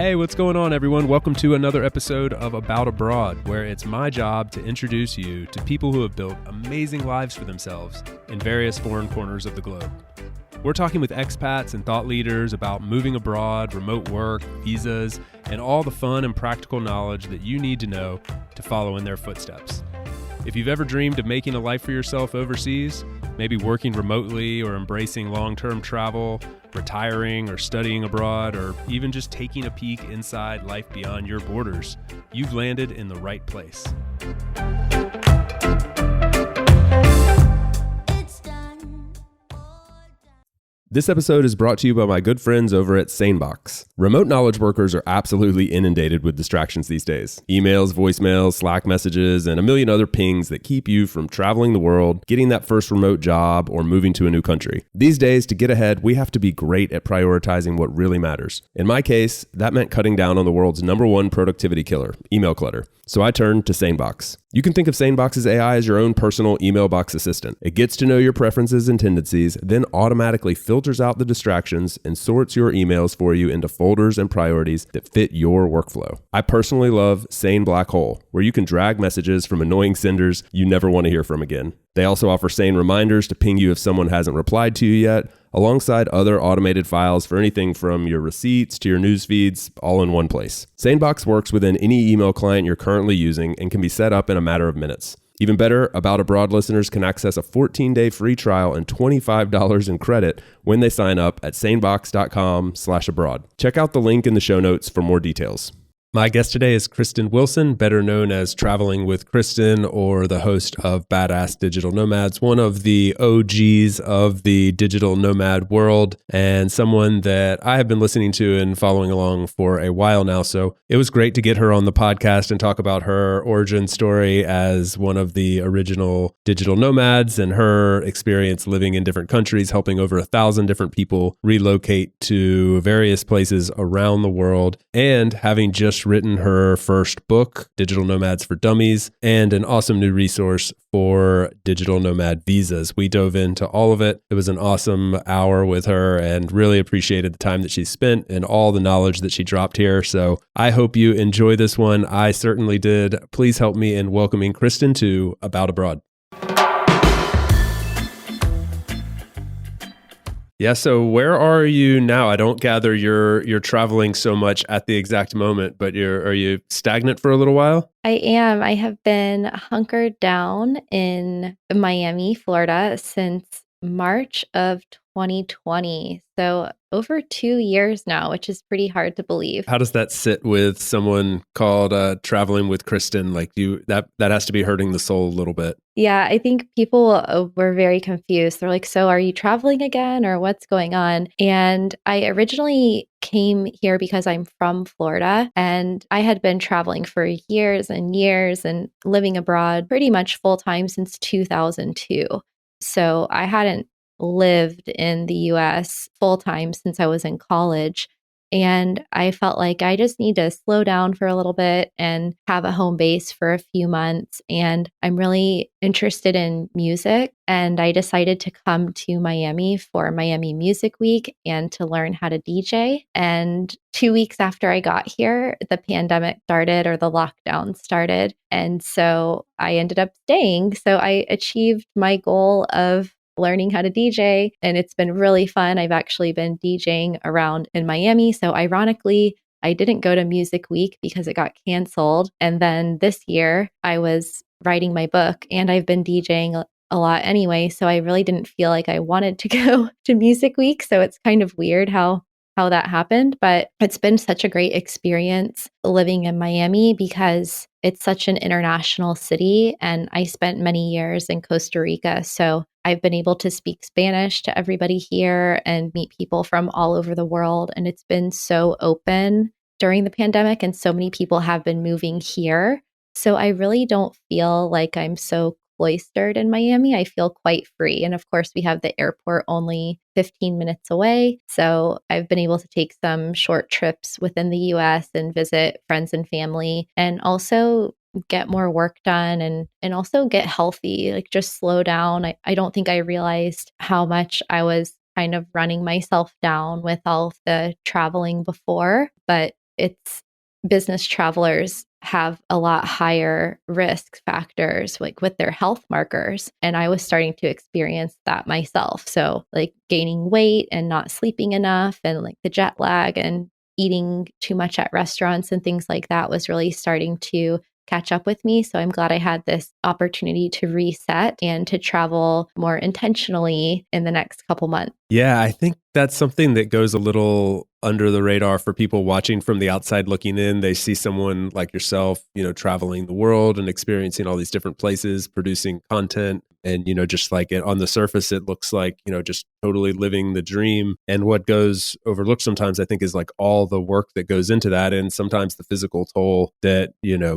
Hey, what's going on, everyone? Welcome to another episode of About Abroad, where it's my job to introduce you to people who have built amazing lives for themselves in various foreign corners of the globe. We're talking with expats and thought leaders about moving abroad, remote work, visas, and all the fun and practical knowledge that you need to know to follow in their footsteps. If you've ever dreamed of making a life for yourself overseas, maybe working remotely or embracing long-term travel, retiring or studying abroad, or even just taking a peek inside life beyond your borders, you've landed in the right place. This episode is brought to you by my good friends over at SaneBox. Remote knowledge workers are absolutely inundated with distractions these days. Emails, voicemails, Slack messages, and a million other pings that keep you from traveling the world, getting that first remote job, or moving to a new country. These days, to get ahead, we have to be great at prioritizing what really matters. In my case, that meant cutting down on the world's #1 productivity killer, email clutter. So I turned to SaneBox. You can think of SaneBox's AI as your own personal email box assistant. It gets to know your preferences and tendencies, then automatically filters out the distractions and sorts your emails for you into folders and priorities that fit your workflow. I personally love Sane Black Hole, where you can drag messages from annoying senders you never want to hear from again. They also offer Sane reminders to ping you if someone hasn't replied to you yet, alongside other automated files for anything from your receipts to your news feeds, all in one place. SaneBox works within any email client you're currently using and can be set up in a matter of minutes. Even better, About Abroad listeners can access a 14-day free trial and $25 in credit when they sign up at sanebox.com/abroad. Check out the link in the show notes for more details. My guest today is Kristin Wilson, better known as Traveling with Kristin, or the host of Badass Digital Nomads, one of the OGs of the digital nomad world, and someone that I have been listening to and following along for a while now. So it was great to get her on the podcast and talk about her origin story as one of the original digital nomads and her experience living in different countries, helping over 1,000 different people relocate to various places around the world, and having just written her first book, Digital Nomads for Dummies, and an awesome new resource for digital nomad visas. We dove into all of it. It was an awesome hour with her and really appreciated the time that she spent and all the knowledge that she dropped here. So I hope you enjoy this one. I certainly did. Please help me in welcoming Kristin to About Abroad. Yeah, so where are you now? I don't gather you're traveling so much at the exact moment, but are you stagnant for a little while? I am. I have been hunkered down in Miami, Florida since March of 2020. So over 2 years now, which is pretty hard to believe. How does that sit with someone called Traveling with Kristin? Like that has to be hurting the soul a little bit. Yeah, I think people were very confused. They're like, so are you traveling again or what's going on? And I originally came here because I'm from Florida and I had been traveling for years and years and living abroad pretty much full time since 2002. So I hadn't lived in the US full time since I was in college. And I felt like I just need to slow down for a little bit and have a home base for a few months. And I'm really interested in music. And I decided to come to Miami for Miami Music Week and to learn how to DJ. And 2 weeks after I got here, the pandemic started, or the lockdown started. And so I ended up staying. So I achieved my goal of learning how to DJ, and it's been really fun. I've actually been DJing around in Miami. So ironically, I didn't go to Music Week because it got canceled. And then this year I was writing my book and I've been DJing a lot anyway. So I really didn't feel like I wanted to go to Music Week. So it's kind of weird how that happened, but it's been such a great experience living in Miami because it's such an international city. And I spent many years in Costa Rica. So I've been able to speak Spanish to everybody here and meet people from all over the world. And it's been so open during the pandemic, and so many people have been moving here. So I really don't feel like I'm so cloistered in Miami. I feel quite free. And of course, we have the airport only 15 minutes away. So I've been able to take some short trips within the US and visit friends and family, and also get more work done and also get healthy, like just slow down. I don't think I realized how much I was kind of running myself down with all of the traveling before, but it's business travelers have a lot higher risk factors like with their health markers. And I was starting to experience that myself. So like gaining weight and not sleeping enough and like the jet lag and eating too much at restaurants and things like that was really starting to catch up with me. So I'm glad I had this opportunity to reset and to travel more intentionally in the next couple months. Yeah, I think that's something that goes a little under the radar for people watching from the outside looking in. They see someone like yourself, traveling the world and experiencing all these different places, producing content. And, just like on the surface, it looks like, just totally living the dream. And what goes overlooked sometimes, I think, is like all the work that goes into that. And sometimes the physical toll that,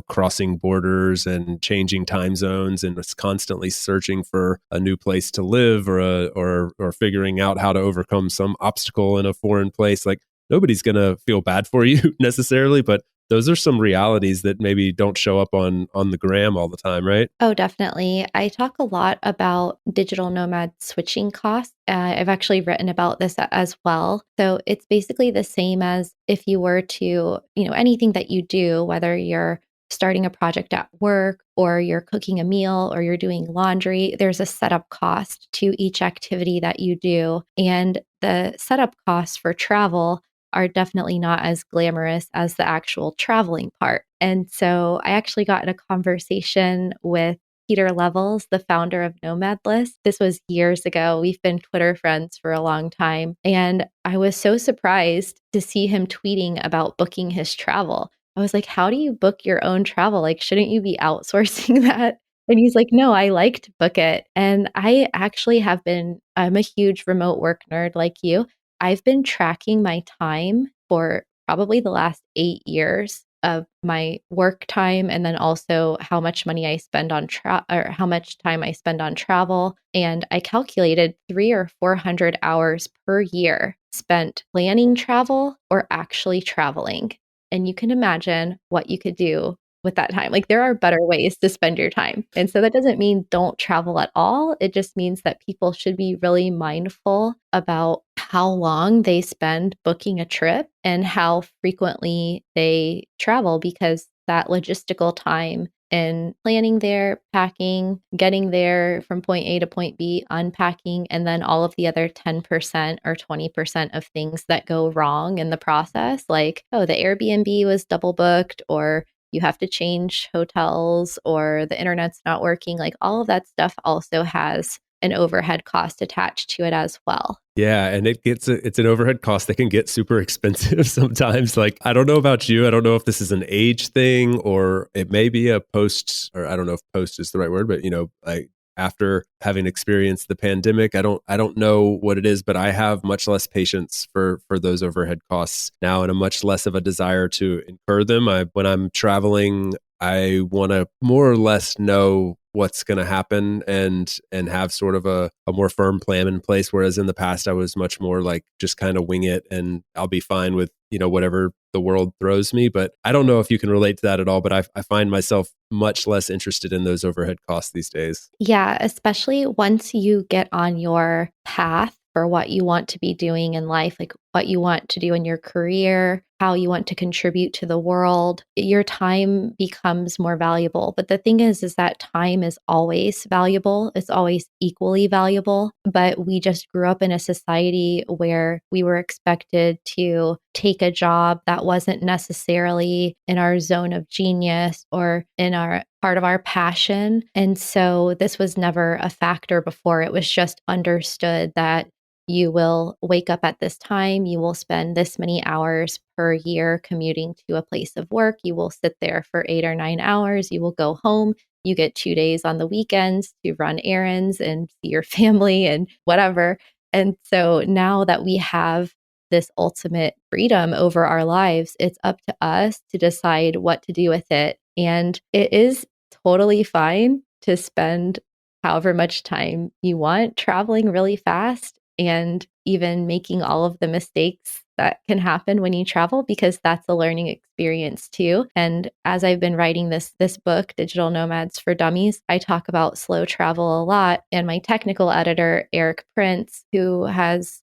crossing borders and changing time zones and just constantly searching for a new place to live or figuring out how to overcome some obstacle in a foreign place. Like nobody's going to feel bad for you necessarily, but those are some realities that maybe don't show up on the gram all the time, right? Oh, definitely. I talk a lot about digital nomad switching costs. I've actually written about this as well. So it's basically the same as if you were to, anything that you do, whether you're starting a project at work or you're cooking a meal or you're doing laundry, there's a setup cost to each activity that you do. And the setup costs for travel are definitely not as glamorous as the actual traveling part. And so I actually got in a conversation with Peter Levels, the founder of Nomad List. This was years ago. We've been Twitter friends for a long time. And I was so surprised to see him tweeting about booking his travel. I was like, how do you book your own travel? Like, shouldn't you be outsourcing that? And he's like, no, I like to book it. And I actually I'm a huge remote work nerd like you. I've been tracking my time for probably the last 8 years of my work time and then also how much money I spend on or how much time I spend on travel. And I calculated 300 or 400 hours per year spent planning travel or actually traveling. And you can imagine what you could do with that time. Like there are better ways to spend your time. And so that doesn't mean don't travel at all. It just means that people should be really mindful about how long they spend booking a trip and how frequently they travel because that logistical time in planning there, packing, getting there from point A to point B, unpacking, and then all of the other 10% or 20% of things that go wrong in the process, like, oh, the Airbnb was double booked, or you have to change hotels, or the internet's not working. Like all of that stuff also has an overhead cost attached to it as well. Yeah, and it's an overhead cost that can get super expensive sometimes. Like, I don't know about you. I don't know if this is an age thing or it may be a post, or I don't know if post is the right word, but like after having experienced the pandemic, I don't know what it is, but I have much less patience for those overhead costs now and a much less of a desire to incur them. When I'm traveling, I want to more or less know what's going to happen and have sort of a more firm plan in place. Whereas in the past, I was much more like just kind of wing it and I'll be fine with, whatever the world throws me. But I don't know if you can relate to that at all, but I find myself much less interested in those overhead costs these days. Yeah, especially once you get on your path for what you want to be doing in life, like what you want to do in your career, how you want to contribute to the world, your time becomes more valuable. But the thing is that time is always valuable. It's always equally valuable. But we just grew up in a society where we were expected to take a job that wasn't necessarily in our zone of genius or in our part of our passion. And so this was never a factor before. It was just understood that you will wake up at this time. You will spend this many hours per year commuting to a place of work. You will sit there for 8 or 9 hours. You will go home. You get 2 days on the weekends to run errands and see your family and whatever. And so now that we have this ultimate freedom over our lives, it's up to us to decide what to do with it. And it is totally fine to spend however much time you want traveling really fast and even making all of the mistakes that can happen when you travel, because that's a learning experience too. And as I've been writing this book, Digital Nomads for Dummies, I talk about slow travel a lot. And my technical editor, Eric Prince, who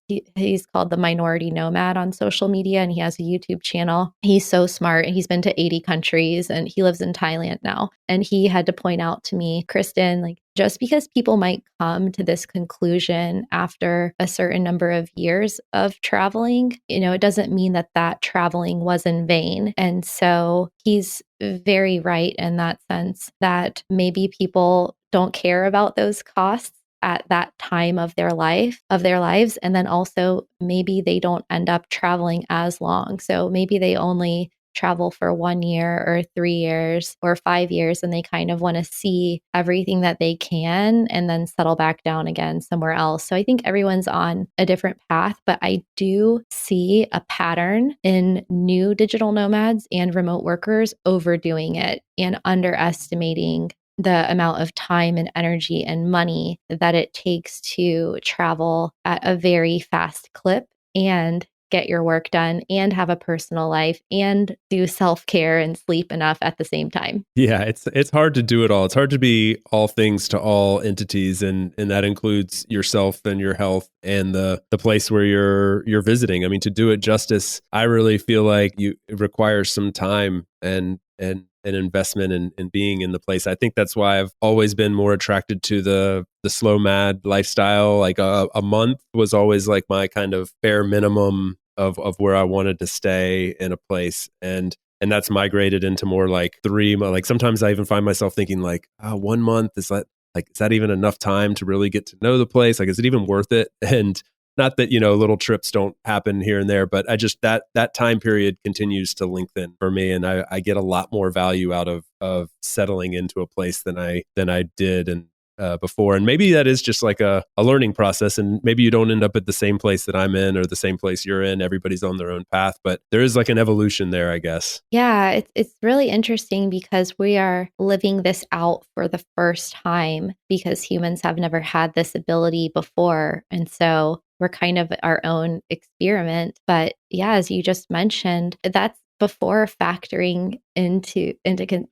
he's called the Minority Nomad on social media, and he has a YouTube channel. He's so smart. He's been to 80 countries and he lives in Thailand now. And he had to point out to me, Kristin, like, just because people might come to this conclusion after a certain number of years of traveling, it doesn't mean that that traveling was in vain. And so he's very right in that sense, that maybe people don't care about those costs at that time of their lives. And then also maybe they don't end up traveling as long. So maybe they only travel for 1 year or 3 years or 5 years, and they kind of want to see everything that they can and then settle back down again somewhere else. So I think everyone's on a different path, but I do see a pattern in new digital nomads and remote workers overdoing it and underestimating the amount of time and energy and money that it takes to travel at a very fast clip and get your work done and have a personal life and do self-care and sleep enough at the same time. Yeah, it's hard to do it all. It's hard to be all things to all entities, and that includes yourself and your health and the place where you're visiting. I mean, to do it justice, I really feel like it requires some time and an investment in being in the place. I think that's why I've always been more attracted to the slow mad lifestyle. Like a month was always like my kind of bare minimum of where I wanted to stay in a place. And that's migrated into more like 3 months. Like sometimes I even find myself thinking like, 1 month, is that even enough time to really get to know the place? Like, is it even worth it? And not that, little trips don't happen here and there, but I just, that time period continues to lengthen for me. And I get a lot more value out of settling into a place than I did before. And maybe that is just like a learning process. And maybe you don't end up at the same place that I'm in or the same place you're in. Everybody's on their own path, but there is like an evolution there, I guess. Yeah, it's really interesting because we are living this out for the first time because humans have never had this ability before. And so we're kind of our own experiment. But yeah, as you just mentioned, that's before factoring into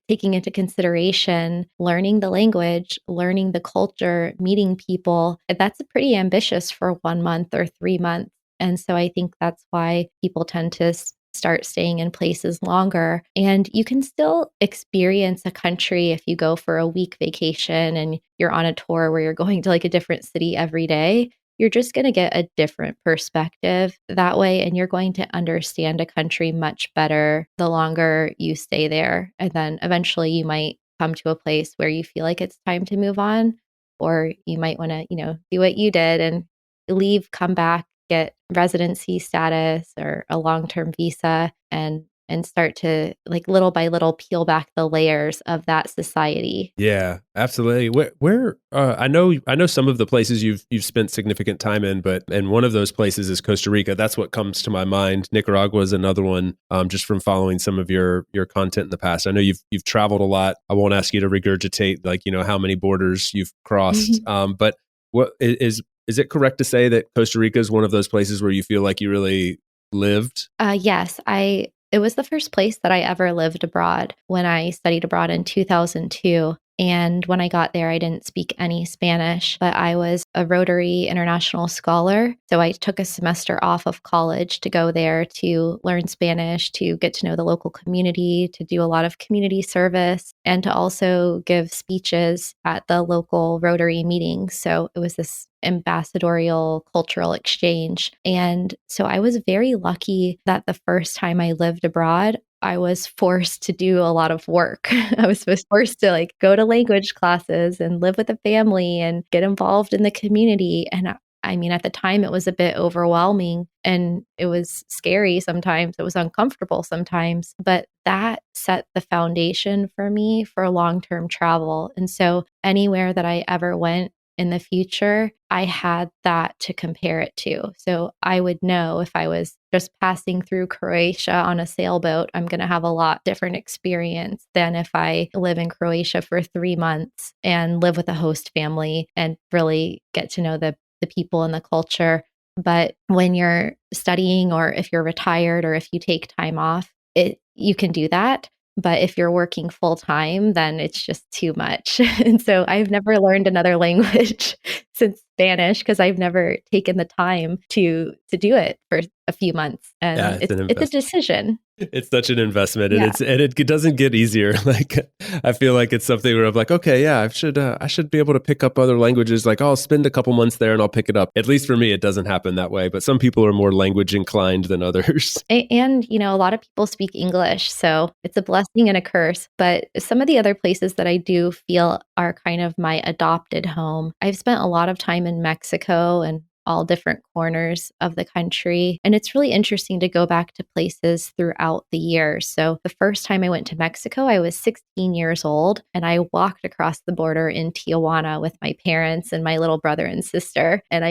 taking into consideration learning the language, learning the culture, meeting people. That's pretty ambitious for 1 month or 3 months. And so I think that's why people tend to start staying in places longer. And you can still experience a country if you go for a week vacation and you're on a tour where you're going to like a different city every day. You're just going to get a different perspective that way. And you're going to understand a country much better the longer you stay there. And then eventually you might come to a place where you feel like it's time to move on, or you might want to, do what you did and leave, come back, get residency status or a long-term visa and start to like little by little peel back the layers of that society. Yeah, absolutely. Where I know some of the places you've spent significant time in, and one of those places is Costa Rica. That's what comes to my mind. Nicaragua is another one. Just from following some of your content in the past, I know you've traveled a lot. I won't ask you to regurgitate like how many borders you've crossed. But what is it correct to say that Costa Rica is one of those places where you feel like you really lived? Yes, it was the first place that I ever lived abroad when I studied abroad in 2002. And when I got there, I didn't speak any Spanish, but I was a Rotary International Scholar. So I took a semester off of college to go there to learn Spanish, to get to know the local community, to do a lot of community service, and to also give speeches at the local Rotary meetings. So it was this ambassadorial cultural exchange. And so I was very lucky that the first time I lived abroad, I was forced to do a lot of work. I was forced to like go to language classes and live with a family and get involved in the community. And I mean, at the time, it was a bit overwhelming and it was scary sometimes. It was uncomfortable sometimes, but that set the foundation for me for long-term travel. And so anywhere that I ever went in the future, I had that to compare it to. So I would know if I was just passing through Croatia on a sailboat, I'm going to have a lot different experience than if I live in Croatia for 3 months and live with a host family and really get to know the people and the culture. But when you're studying or if you're retired or if you take time off, you can do that. But if you're working full time, then it's just too much. And so I've never learned another language since Spanish because I've never taken the time to do it for a few months. Yeah, And it's an it's a investment. decision. It's such an investment, and Yeah. it doesn't get easier. Like I feel like it's something where I'm like, okay, yeah, I should be able to pick up other languages. Like I'll spend a couple months there and I'll pick it up. At least for me, it doesn't happen that way. But some people are more language inclined than others. And, a lot of people speak English, so it's a blessing and a curse. But some of the other places that I do feel are kind of my adopted home, I've spent a lot of time in Mexico and all different corners of the country. And it's really interesting to go back to places throughout the years. So the first time I went to Mexico, I was 16 years old and I walked across the border in Tijuana with my parents and my little brother and sister. And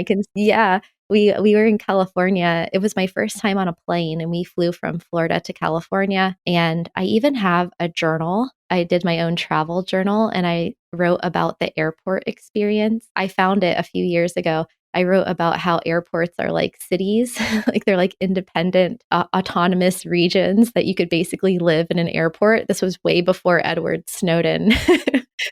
we were in California. It was my first time on a plane and we flew from Florida to California. And I even have a journal. I did my own travel journal and I wrote about the airport experience. I found it a few years ago. I wrote about how airports are like cities, like they're like independent, autonomous regions that you could basically live in an airport. This was way before Edward Snowden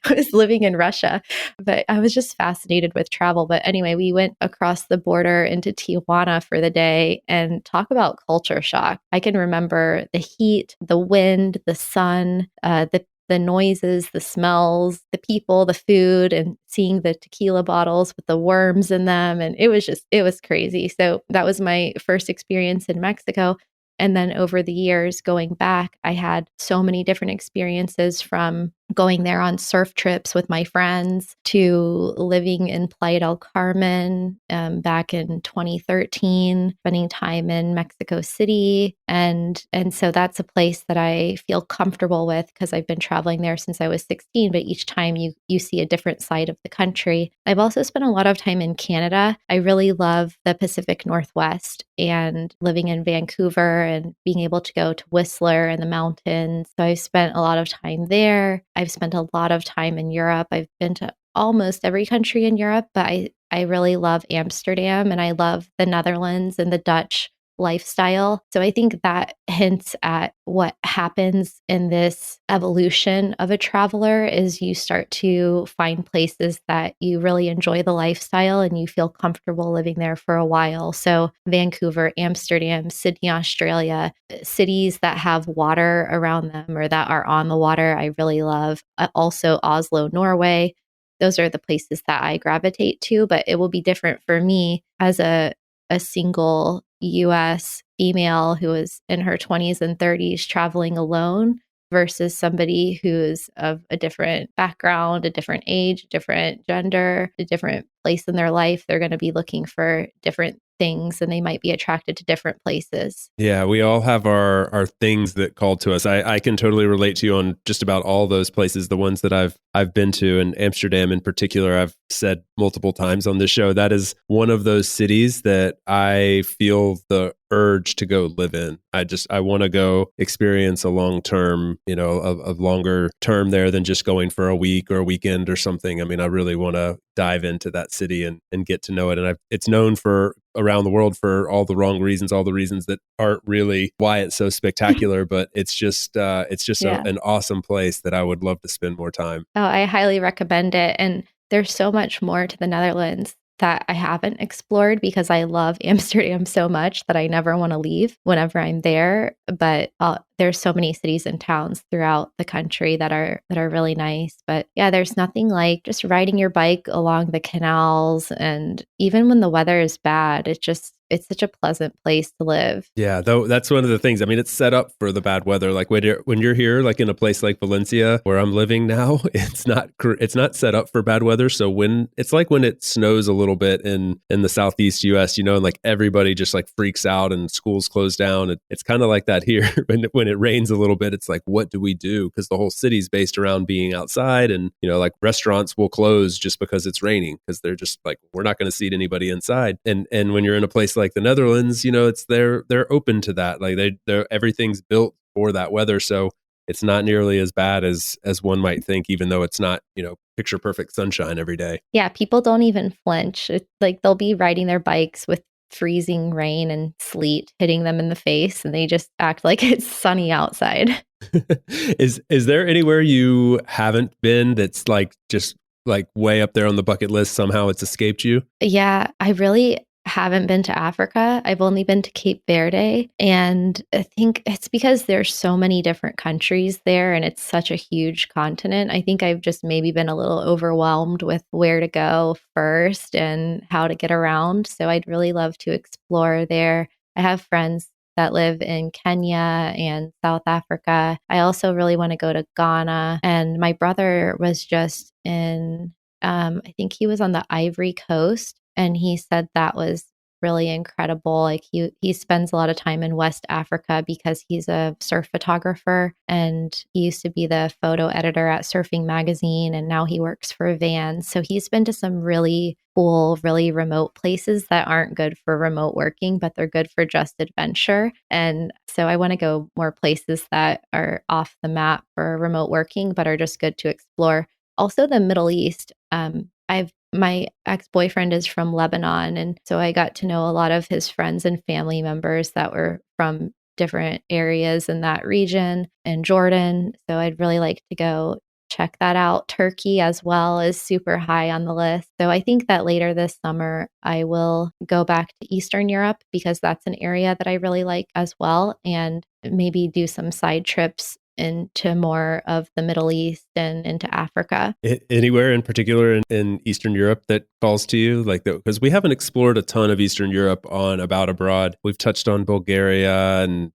was living in Russia, but I was just fascinated with travel. But anyway, we went across the border into Tijuana for the day and talk about culture shock. I can remember the heat, the wind, the sun, the noises, the smells, the people, the food, and seeing the tequila bottles with the worms in them. And it was crazy. So that was my first experience in Mexico. And then over the years going back, I had so many different experiences from going there on surf trips with my friends to living in Playa del Carmen back in 2013, spending time in Mexico City. And so that's a place that I feel comfortable with because I've been traveling there since I was 16, but each time you see a different side of the country. I've also spent a lot of time in Canada. I really love the Pacific Northwest and living in Vancouver and being able to go to Whistler and the mountains. So I've spent a lot of time there. I've spent a lot of time in Europe. I've been to almost every country in Europe, but I really love Amsterdam and I love the Netherlands and the Dutch lifestyle. So I think that hints at what happens in this evolution of a traveler is you start to find places that you really enjoy the lifestyle and you feel comfortable living there for a while. So Vancouver, Amsterdam, Sydney, Australia, cities that have water around them or that are on the water, I really love. Also Oslo, Norway. Those are the places that I gravitate to, but it will be different for me as a single US female who is in her 20s and 30s traveling alone versus somebody who's of a different background, a different age, different gender, a different place in their life. They're going to be looking for different things and they might be attracted to different places. Yeah, we all have our things that call to us. I can totally relate to you on just about all those places, the ones that I've been to, and Amsterdam in particular, I've said multiple times on this show, that is one of those cities that I feel the urge to go live in. I want to go experience a long term, a longer term there than just going for a week or a weekend or something. I mean, I really want to dive into that city and get to know it. And it's known for around the world for all the wrong reasons, all the reasons that aren't really why it's so spectacular, but it's just an awesome place that I would love to spend more time. Oh, I highly recommend it. And there's so much more to the Netherlands that I haven't explored because I love Amsterdam so much that I never want to leave whenever I'm there. But there's so many cities and towns throughout the country that are really nice. But yeah, there's nothing like just riding your bike along the canals. And even when the weather is bad, it's such a pleasant place to live. Yeah, though that's one of the things. I mean, it's set up for the bad weather. Like when you're here, like in a place like Valencia, where I'm living now, it's not set up for bad weather. So when it snows a little bit in the southeast U.S., and like everybody just like freaks out and schools close down. It's kind of like that here. When it rains a little bit, it's like, what do we do? Because the whole city's based around being outside, and like restaurants will close just because it's raining because they're just like, we're not going to seat anybody inside. And when you're in a place like the Netherlands, they're open to that. Like they're everything's built for that weather, so it's not nearly as bad as one might think, even though it's not picture perfect sunshine every day. Yeah, people don't even flinch. It's like they'll be riding their bikes with freezing rain and sleet hitting them in the face, and they just act like it's sunny outside. Is there anywhere you haven't been that's like just like way up there on the bucket list? Somehow it's escaped you? Yeah, I really haven't been to Africa. I've only been to Cape Verde. And I think it's because there's so many different countries there and it's such a huge continent. I think I've just maybe been a little overwhelmed with where to go first and how to get around. So I'd really love to explore there. I have friends that live in Kenya and South Africa. I also really want to go to Ghana. And my brother was just in, I think he was on the Ivory Coast, and he said that was really incredible. Like he spends a lot of time in West Africa because he's a surf photographer, and he used to be the photo editor at Surfing Magazine, and now he works for Vans. So he's been to some really cool, really remote places that aren't good for remote working, but they're good for just adventure. And so I want to go more places that are off the map for remote working, but are just good to explore. Also, the Middle East. My ex-boyfriend is from Lebanon, and so I got to know a lot of his friends and family members that were from different areas in that region, and Jordan. So I'd really like to go check that out. Turkey as well is super high on the list. So I think that later this summer, I will go back to Eastern Europe because that's an area that I really like as well, and maybe do some side trips into more of the Middle East and into Africa. Anywhere in particular in Eastern Europe that calls to you? Like, because we haven't explored a ton of Eastern Europe on About Abroad. We've touched on Bulgaria, and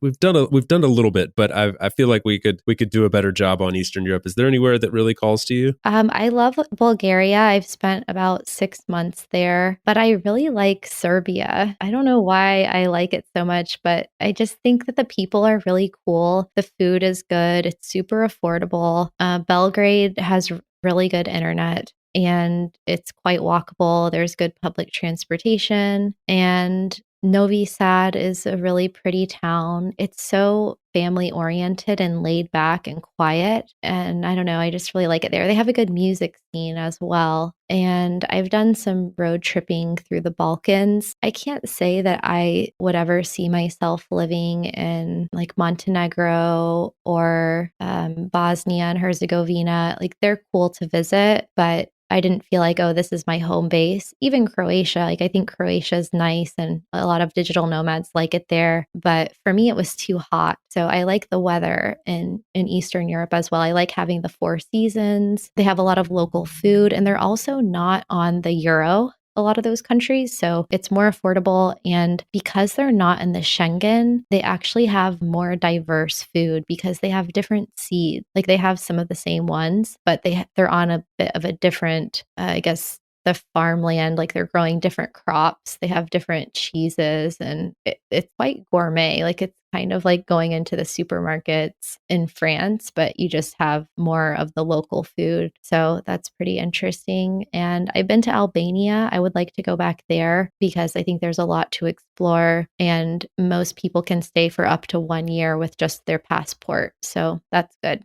we've done a little bit, but I feel like we could do a better job on Eastern Europe. Is there anywhere that really calls to you? I love Bulgaria. I've spent about 6 months there, but I really like Serbia. I don't know why I like it so much, but I just think that the people are really cool. The food is good. It's super affordable. Belgrade has really good internet and it's quite walkable. There's good public transportation, and Novi Sad is a really pretty town. It's so family oriented and laid back and quiet. And I don't know, I just really like it there. They have a good music scene as well. And I've done some road tripping through the Balkans. I can't say that I would ever see myself living in like Montenegro or Bosnia and Herzegovina. Like they're cool to visit, but I didn't feel like, oh, this is my home base. Even Croatia, like I think Croatia is nice and a lot of digital nomads like it there. But for me, it was too hot. So I like the weather in Eastern Europe as well. I like having the 4 seasons. They have a lot of local food, and they're also not on the euro, a lot of those countries. So it's more affordable. And because they're not in the Schengen, they actually have more diverse food because they have different seeds. Like they have some of the same ones, but they're on a bit of a different, I guess, the farmland, like they're growing different crops. They have different cheeses, and it's quite gourmet. Like it's kind of like going into the supermarkets in France, but you just have more of the local food. So that's pretty interesting. And I've been to Albania. I would like to go back there because I think there's a lot to explore, and most people can stay for up to 1 year with just their passport. So that's good.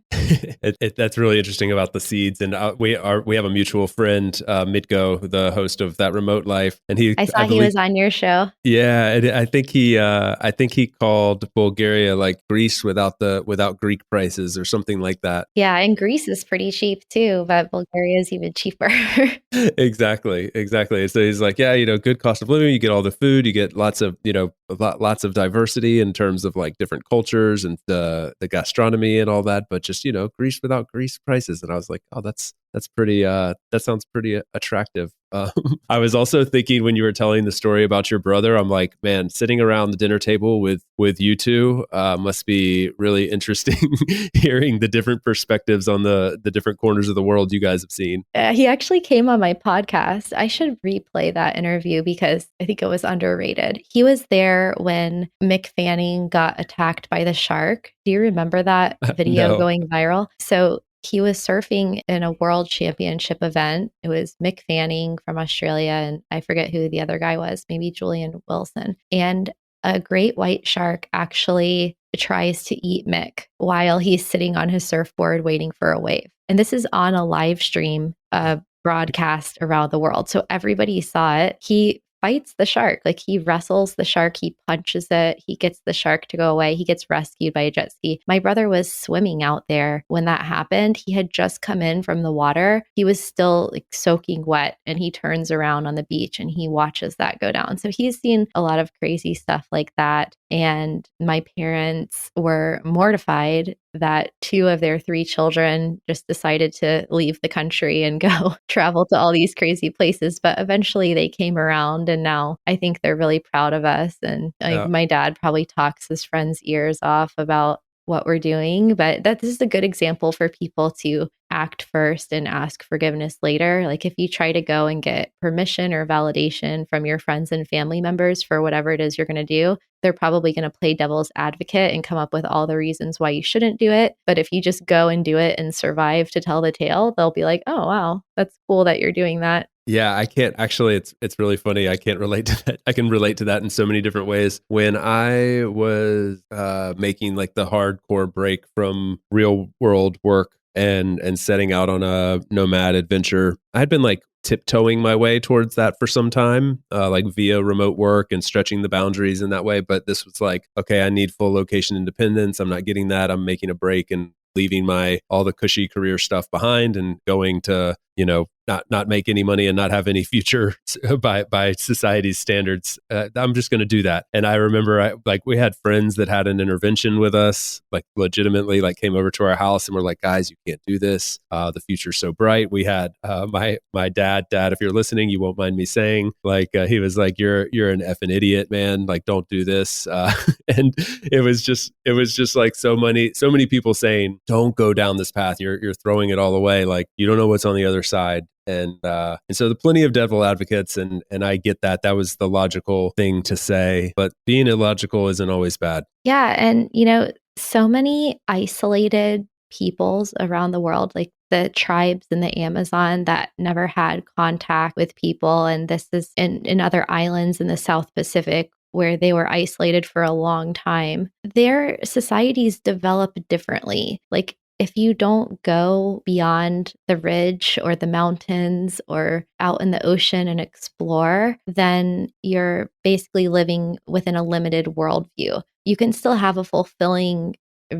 That's really interesting about the seeds. And we have a mutual friend, Mitko, the host of That Remote Life, and I saw he was on your show. Yeah, and I think he called Bulgaria like Greece without Greek prices or something like that. Yeah, and Greece is pretty cheap too, but Bulgaria is even cheaper. Exactly. So he's like, yeah, good cost of living. You get all the food. You get lots of diversity in terms of like different cultures and the gastronomy and all that. But just Greece without Greece prices. And I was like, oh, that's pretty. That sounds pretty attractive. I was also thinking when you were telling the story about your brother, I'm like, man, sitting around the dinner table with you two must be really interesting. Hearing the different perspectives on the different corners of the world you guys have seen. He actually came on my podcast. I should replay that interview because I think it was underrated. He was there when Mick Fanning got attacked by the shark. Do you remember that video No. going viral? So he was surfing in a world championship event. It was Mick Fanning from Australia, and I forget who the other guy was, maybe Julian Wilson. And a great white shark actually tries to eat Mick while he's sitting on his surfboard waiting for a wave. And this is on a live stream broadcast around the world. So everybody saw it. He fights the shark. Like he wrestles the shark, he punches it, he gets the shark to go away, he gets rescued by a jet ski. My brother was swimming out there when that happened. He had just come in from the water. He was still like soaking wet, and he turns around on the beach and he watches that go down. So he's seen a lot of crazy stuff like that. And my parents were mortified that 2 of their 3 children just decided to leave the country and go travel to all these crazy places. But eventually they came around, and now I think they're really proud of us. And my dad probably talks his friends' ears off about what we're doing. But that this is a good example for people to act first and ask forgiveness later. Like if you try to go and get permission or validation from your friends and family members for whatever it is you're going to do, they're probably going to play devil's advocate and come up with all the reasons why you shouldn't do it. But if you just go and do it and survive to tell the tale, they'll be like, oh, wow, that's cool that you're doing that. Yeah, I can't actually, it's really funny. I can't relate to that. I can relate to that in so many different ways. When I was making like the hardcore break from real world work and setting out on a nomad adventure, I had been like tiptoeing my way towards that for some time, like via remote work and stretching the boundaries in that way. But this was like, okay, I need full location independence. I'm not getting that. I'm making a break and leaving all the cushy career stuff behind and going to, not make any money and not have any future by society's standards. I'm just going to do that. And I remember we had friends that had an intervention with us, like legitimately like came over to our house and were like, guys, you can't do this. The future's so bright. We had my dad, if you're listening, you won't mind me saying, he was like, you're an effing idiot, man. Like, don't do this. And it was just like so many people saying, don't go down this path. You're throwing it all away. Like, you don't know what's on the other side. And so the plenty of devil advocates, and I get that. That was the logical thing to say, but being illogical isn't always bad. Yeah. And, so many isolated peoples around the world, like the tribes in the Amazon that never had contact with people. And this is in other islands in the South Pacific where they were isolated for a long time. Their societies develop differently. Like, if you don't go beyond the ridge or the mountains or out in the ocean and explore, then you're basically living within a limited worldview. You can still have a fulfilling,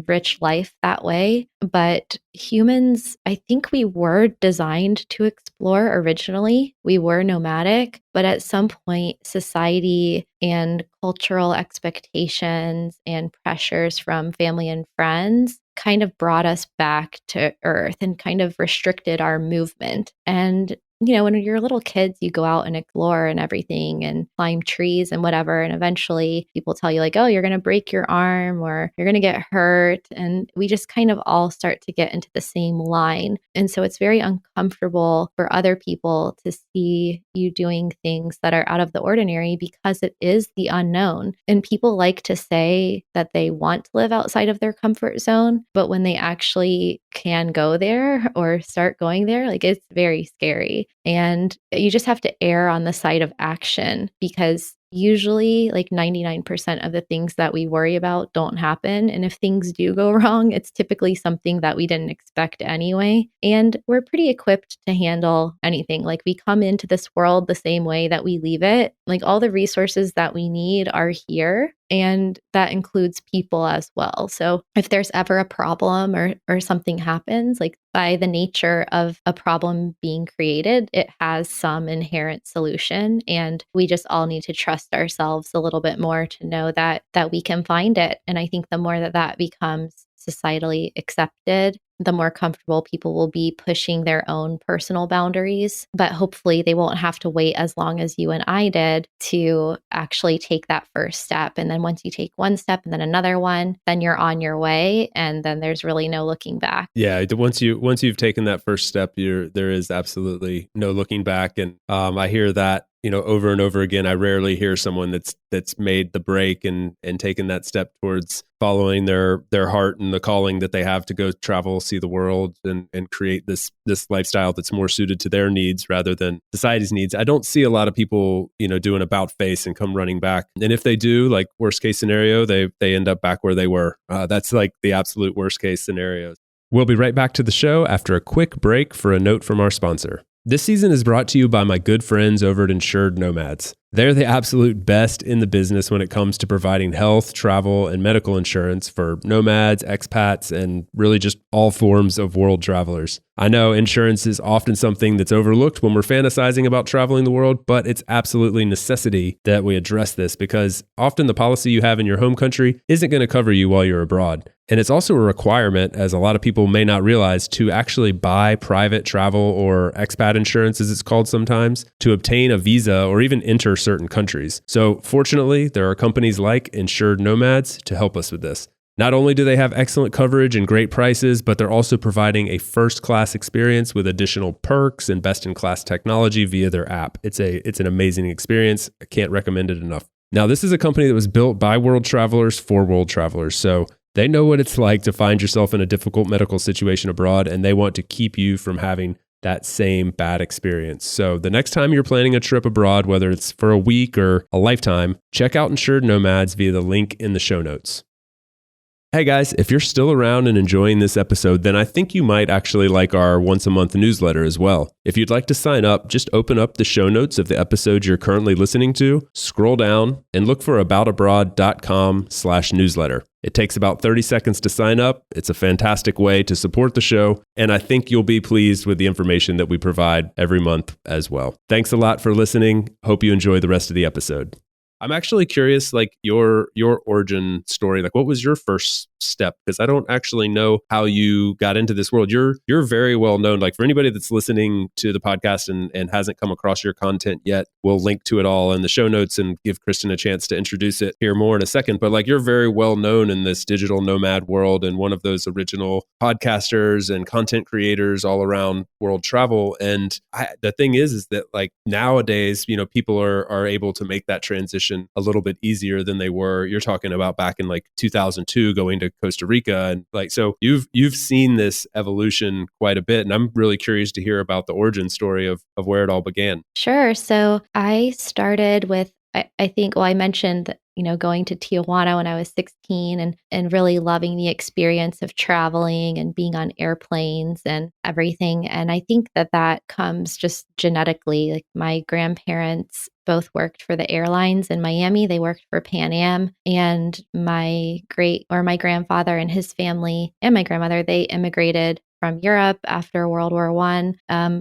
rich life that way, but humans, I think we were designed to explore originally. We were nomadic, but at some point, society and cultural expectations and pressures from family and friends kind of brought us back to Earth and kind of restricted our movement. And when you're little kids, you go out and explore and everything and climb trees and whatever. And eventually people tell you like, oh, you're going to break your arm or you're going to get hurt. And we just kind of all start to get into the same line. And so it's very uncomfortable for other people to see you doing things that are out of the ordinary because it is the unknown. And people like to say that they want to live outside of their comfort zone, but when they actually can go there or start going there, like it's very scary. And you just have to err on the side of action because usually like 99% of the things that we worry about don't happen. And if things do go wrong, it's typically something that we didn't expect anyway. And we're pretty equipped to handle anything. Like we come into this world the same way that we leave it. Like all the resources that we need are here. And that includes people as well. So if there's ever a problem or something happens, like by the nature of a problem being created, it has some inherent solution. And we just all need to trust ourselves a little bit more to know that we can find it. And I think the more that becomes societally accepted, the more comfortable people will be pushing their own personal boundaries. But hopefully they won't have to wait as long as you and I did to actually take that first step. And then once you take one step and then another one, then you're on your way. And then there's really no looking back. Yeah. Once you've taken that first step, there is absolutely no looking back. And I hear that over and over again. I rarely hear someone that's made the break and taken that step towards following their heart and the calling that they have to go travel, see the world, and create this lifestyle that's more suited to their needs rather than society's needs. I don't see a lot of people, do an about face and come running back. And if they do, like worst case scenario, they end up back where they were. That's like the absolute worst case scenario. We'll be right back to the show after a quick break for a note from our sponsor. This season is brought to you by my good friends over at Insured Nomads. They're the absolute best in the business when it comes to providing health, travel, and medical insurance for nomads, expats, and really just all forms of world travelers. I know insurance is often something that's overlooked when we're fantasizing about traveling the world, but it's absolutely necessity that we address this because often the policy you have in your home country isn't going to cover you while you're abroad. And it's also a requirement, as a lot of people may not realize, to actually buy private travel or expat insurance, as it's called sometimes, to obtain a visa or even enter certain countries. So fortunately, there are companies like Insured Nomads to help us with this. Not only do they have excellent coverage and great prices, but they're also providing a first-class experience with additional perks and best-in-class technology via their app. It's an amazing experience. I can't recommend it enough. Now, this is a company that was built by world travelers for world travelers. So they know what it's like to find yourself in a difficult medical situation abroad, and they want to keep you from having that same bad experience. So the next time you're planning a trip abroad, whether it's for a week or a lifetime, check out Insured Nomads via the link in the show notes. Hey guys, if you're still around and enjoying this episode, then I think you might actually like our once a month newsletter as well. If you'd like to sign up, just open up the show notes of the episode you're currently listening to, scroll down, and look for aboutabroad.com/newsletter. It takes about 30 seconds to sign up. It's a fantastic way to support the show, and I think you'll be pleased with the information that we provide every month as well. Thanks a lot for listening. Hope you enjoy the rest of the episode. I'm actually curious, like your origin story. Like, what was your first step? Because I don't actually know how you got into this world. You're very well known. Like, for anybody that's listening to the podcast and hasn't come across your content yet, we'll link to it all in the show notes and give Kristin a chance to introduce it here more in a second. But like, you're very well known in this digital nomad world and one of those original podcasters and content creators all around world travel. And the thing is that like nowadays, people are able to make that transition a little bit easier than they were. You're talking about back in like 2002 going to Costa Rica, and like, so you've seen this evolution quite a bit, and I'm really curious to hear about the origin story of where it all began. Sure. So I started with, I think, well, I mentioned that, going to Tijuana when I was 16 and really loving the experience of traveling and being on airplanes and everything. And I think that comes just genetically. Like, my grandparents both worked for the airlines in Miami. They worked for Pan Am, and my grandfather and his family and my grandmother, they immigrated from Europe after World War I,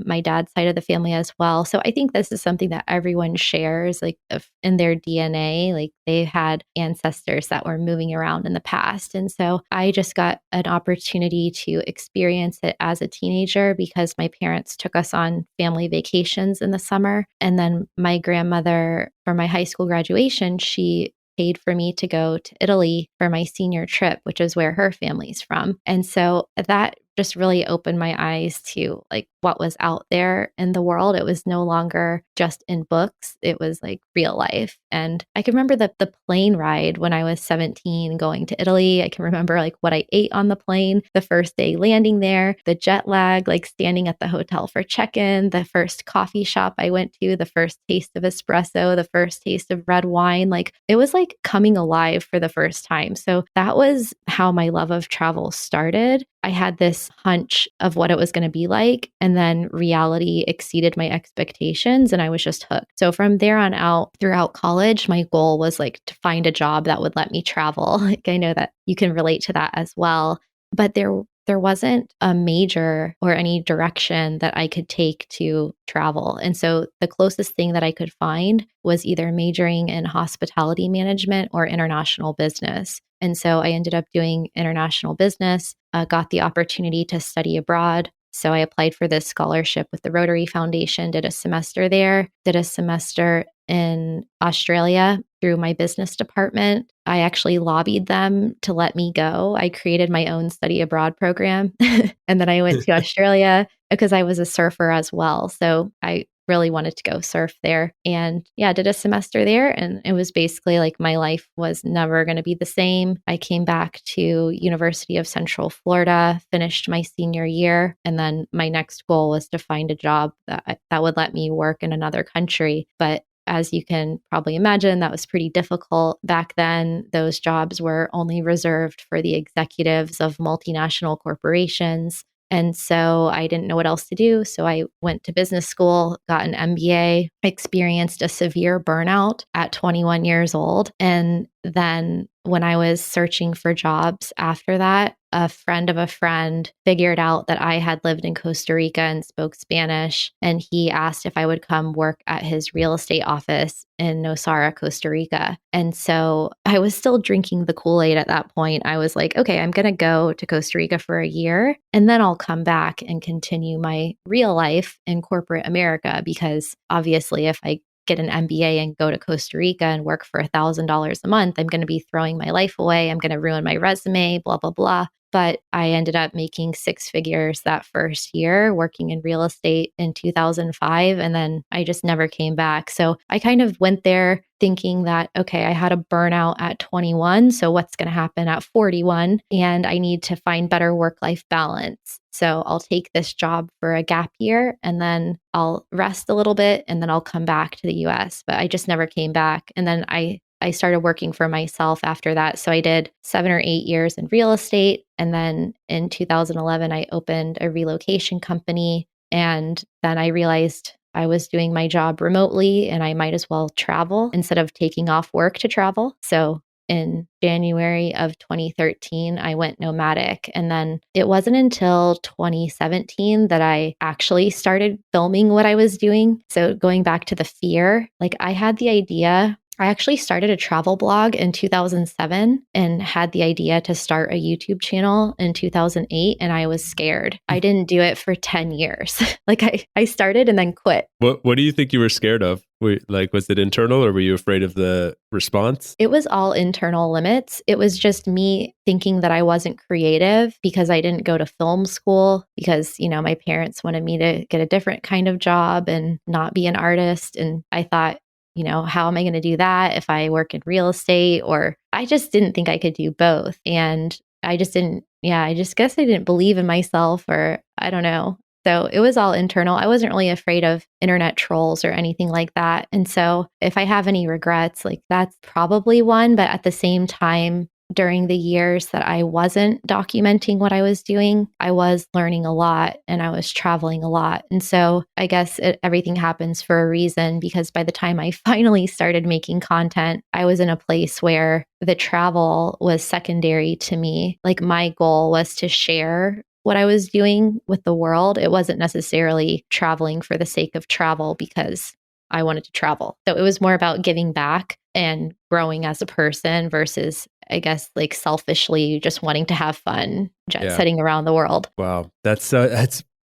my dad's side of the family as well. So I think this is something that everyone shares, like in their DNA, like they had ancestors that were moving around in the past. And so I just got an opportunity to experience it as a teenager because my parents took us on family vacations in the summer. And then my grandmother, for my high school graduation, she paid for me to go to Italy for my senior trip, which is where her family's from. And so that just really opened my eyes to like what was out there in the world. It was no longer just in books. It was like real life. And I can remember the plane ride when I was 17 going to Italy. I can remember like what I ate on the plane, the first day landing there, the jet lag, like standing at the hotel for check-in, the first coffee shop I went to, the first taste of espresso, the first taste of red wine. Like, it was like coming alive for the first time. So that was how my love of travel started. I had this hunch of what it was going to be like, and then reality exceeded my expectations and I was just hooked. So from there on out, throughout college, my goal was like to find a job that would let me travel. Like, I know that you can relate to that as well, but there wasn't a major or any direction that I could take to travel. And so the closest thing that I could find was either majoring in hospitality management or international business. And so I ended up doing international business, got the opportunity to study abroad. So I applied for this scholarship with the Rotary Foundation, did a semester there, did a semester in Australia through my business department. I actually lobbied them to let me go. I created my own study abroad program. And then I went to Australia because I was a surfer as well. So I really wanted to go surf there. And yeah, did a semester there. And it was basically like my life was never going to be the same. I came back to University of Central Florida, finished my senior year. And then my next goal was to find a job that would let me work in another country. But as you can probably imagine, that was pretty difficult. Back then, those jobs were only reserved for the executives of multinational corporations. And so I didn't know what else to do. So I went to business school, got an MBA, experienced a severe burnout at 21 years old. And then when I was searching for jobs after that, a friend of a friend figured out that I had lived in Costa Rica and spoke Spanish. And he asked if I would come work at his real estate office in Nosara, Costa Rica. And so I was still drinking the Kool-Aid at that point. I was like, okay, I'm going to go to Costa Rica for a year and then I'll come back and continue my real life in corporate America. Because obviously, if I get an MBA and go to Costa Rica and work for $1,000 a month, I'm going to be throwing my life away. I'm going to ruin my resume, blah, blah, blah. But I ended up making six figures that first year working in real estate in 2005. And then I just never came back. So I kind of went there thinking that, okay, I had a burnout at 21. So what's going to happen at 41? And I need to find better work-life balance. So I'll take this job for a gap year and then I'll rest a little bit and then I'll come back to the US. But I just never came back. And then I started working for myself after that. So I did 7 or 8 years in real estate. And then in 2011, I opened a relocation company. And then I realized I was doing my job remotely and I might as well travel instead of taking off work to travel. So in January of 2013, I went nomadic. And then it wasn't until 2017 that I actually started filming what I was doing. So going back to the fear, like I had the idea. I actually started a travel blog in 2007 and had the idea to start a YouTube channel in 2008. And I was scared. I didn't do it for 10 years. Like I started and then quit. What do you think you were scared of? Was it internal or were you afraid of the response? It was all internal limits. It was just me thinking that I wasn't creative because I didn't go to film school because, my parents wanted me to get a different kind of job and not be an artist. And I thought, how am I going to do that if I work in real estate? Or I just didn't think I could do both. And I just didn't, I just guess I didn't believe in myself or I don't know. So it was all internal. I wasn't really afraid of internet trolls or anything like that. And so if I have any regrets, like that's probably one. But at the same time, during the years that I wasn't documenting what I was doing, I was learning a lot and I was traveling a lot. And so I guess everything happens for a reason because by the time I finally started making content, I was in a place where the travel was secondary to me. Like my goal was to share what I was doing with the world. It wasn't necessarily traveling for the sake of travel because I wanted to travel. So it was more about giving back and growing as a person versus, I guess, like selfishly just wanting to have fun, jet setting around the world. Wow. That's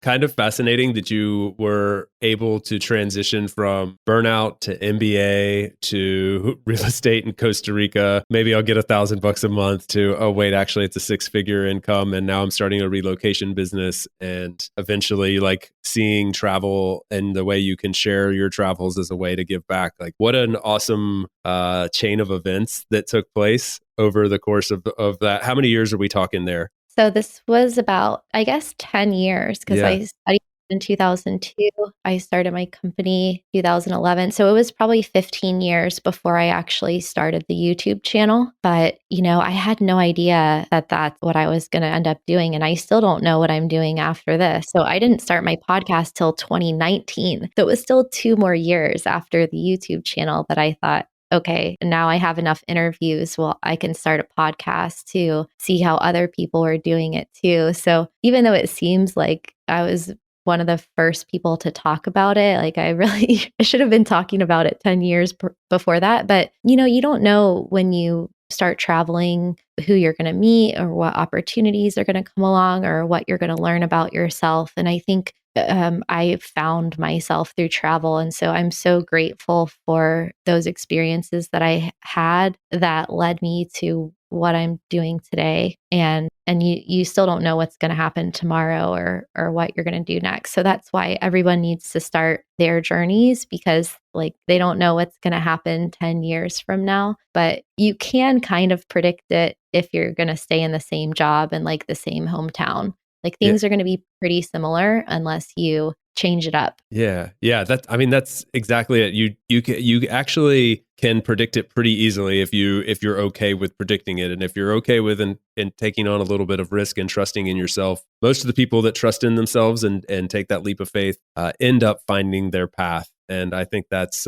kind of fascinating that you were able to transition from burnout to MBA to real estate in Costa Rica. Maybe I'll get $1,000 a month to, oh, wait, actually it's a 6-figure income. And now I'm starting a relocation business and eventually like seeing travel and the way you can share your travels as a way to give back. Like what an awesome chain of events that took place over the course of that. How many years are we talking there? So this was about, I guess, 10 years because I studied in 2002. I started my company 2011. So it was probably 15 years before I actually started the YouTube channel. But, I had no idea that that's what I was going to end up doing. And I still don't know what I'm doing after this. So I didn't start my podcast till 2019. So it was still 2 more years after the YouTube channel that I thought, okay, now I have enough interviews. Well, I can start a podcast to see how other people are doing it too. So even though it seems like I was one of the first people to talk about it, like I should have been talking about it 10 years before that. But, you don't know when you start traveling who you're going to meet or what opportunities are going to come along or what you're going to learn about yourself. And I think I found myself through travel. And so I'm so grateful for those experiences that I had that led me to what I'm doing today. And you still don't know what's going to happen tomorrow or what you're going to do next. So that's why everyone needs to start their journeys because like they don't know what's going to happen 10 years from now, but you can kind of predict it if you're going to stay in the same job and like the same hometown. Like things are going to be pretty similar unless you change it up. Yeah. That's exactly it. You actually can predict it pretty easily if you're okay with predicting it, and if you're okay with and taking on a little bit of risk and trusting in yourself. Most of the people that trust in themselves and take that leap of faith end up finding their path. And I think that's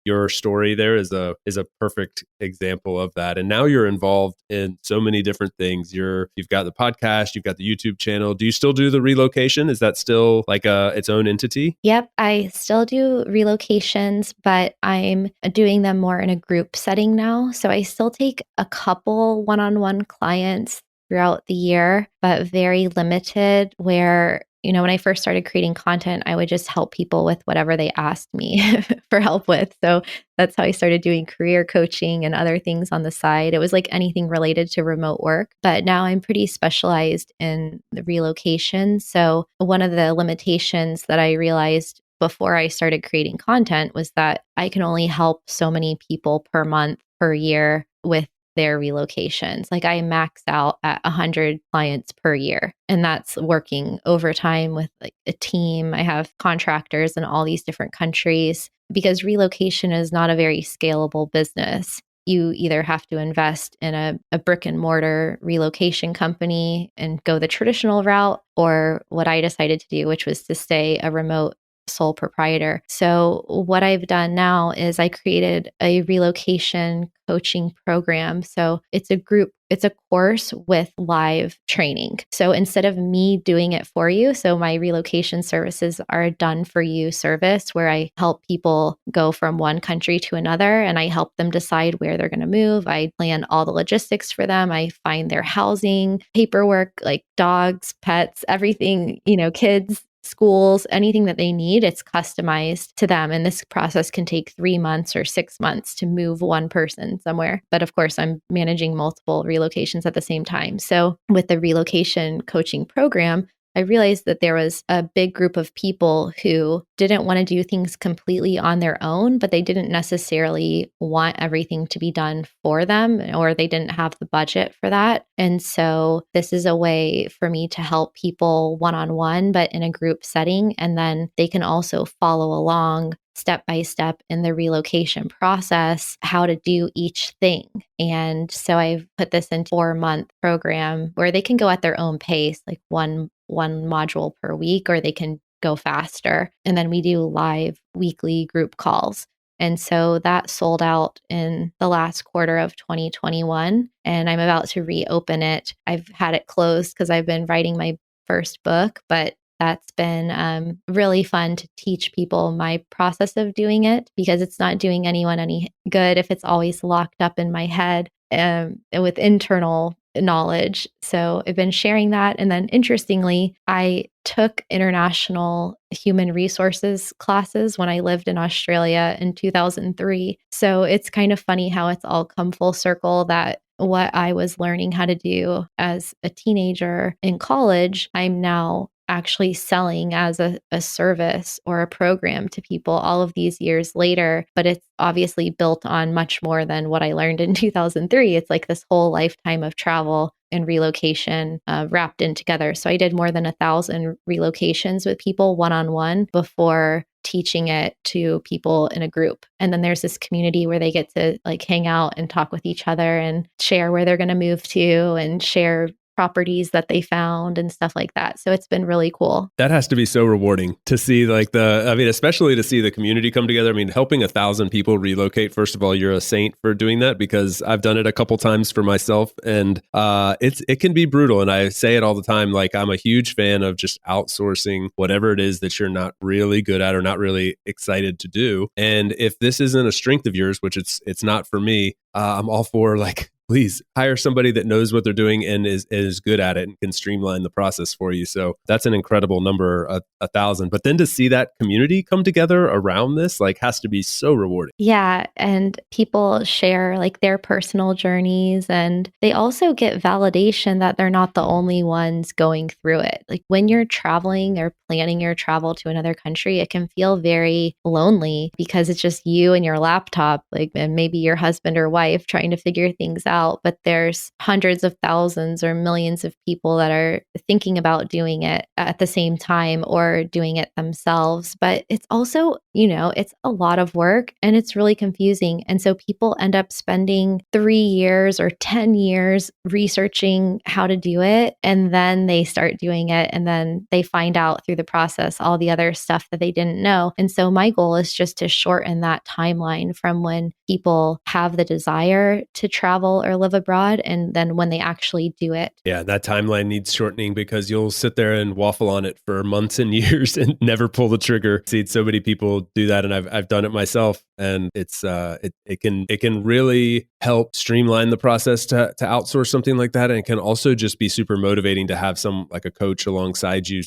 your story there is a perfect example of that. And now you're involved in so many different things. You've got the podcast, you've got the YouTube channel. Do you still do the relocation? Is that still like its own entity? Yep, I still do relocations, but I'm doing them more in a group setting now. So I still take a couple one-on-one clients throughout the year, but very limited where, when I first started creating content, I would just help people with whatever they asked me for help with. So that's how I started doing career coaching and other things on the side. It was like anything related to remote work, but now I'm pretty specialized in the relocation. So one of the limitations that I realized before I started creating content was that I can only help so many people per month, per year with their relocations. Like I max out at 100 clients per year, and that's working overtime with like a team. I have contractors in all these different countries because relocation is not a very scalable business. You either have to invest in a brick and mortar relocation company and go the traditional route, or what I decided to do, which was to stay a remote sole proprietor. So what I've done now is I created a relocation coaching program. So it's a course with live training. So instead of me doing it for you, so my relocation services are a done for you service where I help people go from one country to another and I help them decide where they're going to move. I plan all the logistics for them. I find their housing, paperwork, like dogs, pets, everything, kids, schools, anything that they need, it's customized to them. And this process can take 3 months or 6 months to move one person somewhere. But of course, I'm managing multiple relocations at the same time. So with the relocation coaching program, I realized that there was a big group of people who didn't want to do things completely on their own, but they didn't necessarily want everything to be done for them, or they didn't have the budget for that. And so this is a way for me to help people one-on-one, but in a group setting. And then they can also follow along step by step in the relocation process, how to do each thing. And so I've put this into a 4-month program where they can go at their own pace, like one module per week, or they can go faster. And then we do live weekly group calls. And so that sold out in the last quarter of 2021. And I'm about to reopen it. I've had it closed because I've been writing my first book, but that's been really fun to teach people my process of doing it, because it's not doing anyone any good if it's always locked up in my head with internal knowledge. So I've been sharing that. And then interestingly, I took international human resources classes when I lived in Australia in 2003. So it's kind of funny how it's all come full circle, that what I was learning how to do as a teenager in college, I'm now actually selling as a service or a program to people all of these years later. But it's obviously built on much more than what I learned in 2003. It's like this whole lifetime of travel and relocation wrapped in together. So I did more than 1,000 relocations with people one-on-one before teaching it to people in a group. And then there's this community where they get to like hang out and talk with each other and share where they're going to move to and share properties that they found and stuff like that. So it's been really cool. That has to be so rewarding to see especially to see the community come together. I mean, helping 1,000 people relocate, first of all, you're a saint for doing that, because I've done it a couple times for myself, and it can be brutal. And I say it all the time, like I'm a huge fan of just outsourcing whatever it is that you're not really good at or not really excited to do. And if this isn't a strength of yours, which it's not for me, I'm all for like, please hire somebody that knows what they're doing and is good at it and can streamline the process for you. So that's an incredible number, 1,000. But then to see that community come together around this, like, has to be so rewarding. Yeah. And people share like their personal journeys, and they also get validation that they're not the only ones going through it. Like when you're traveling or planning your travel to another country, it can feel very lonely because it's just you and your laptop, like, and maybe your husband or wife trying to figure things out. out, but there's hundreds of thousands or millions of people that are thinking about doing it at the same time or doing it themselves. But it's also, it's a lot of work and it's really confusing. And so people end up spending 3 years or 10 years researching how to do it. And then they start doing it. And then they find out through the process all the other stuff that they didn't know. And so my goal is just to shorten that timeline from when people have the desire to travel or live abroad and then when they actually do it. Yeah, that timeline needs shortening because you'll sit there and waffle on it for months and years and never pull the trigger. See, so many people do that, and I've done it myself, and it's it can really help streamline the process to outsource something like that, and it can also just be super motivating to have some like a coach alongside you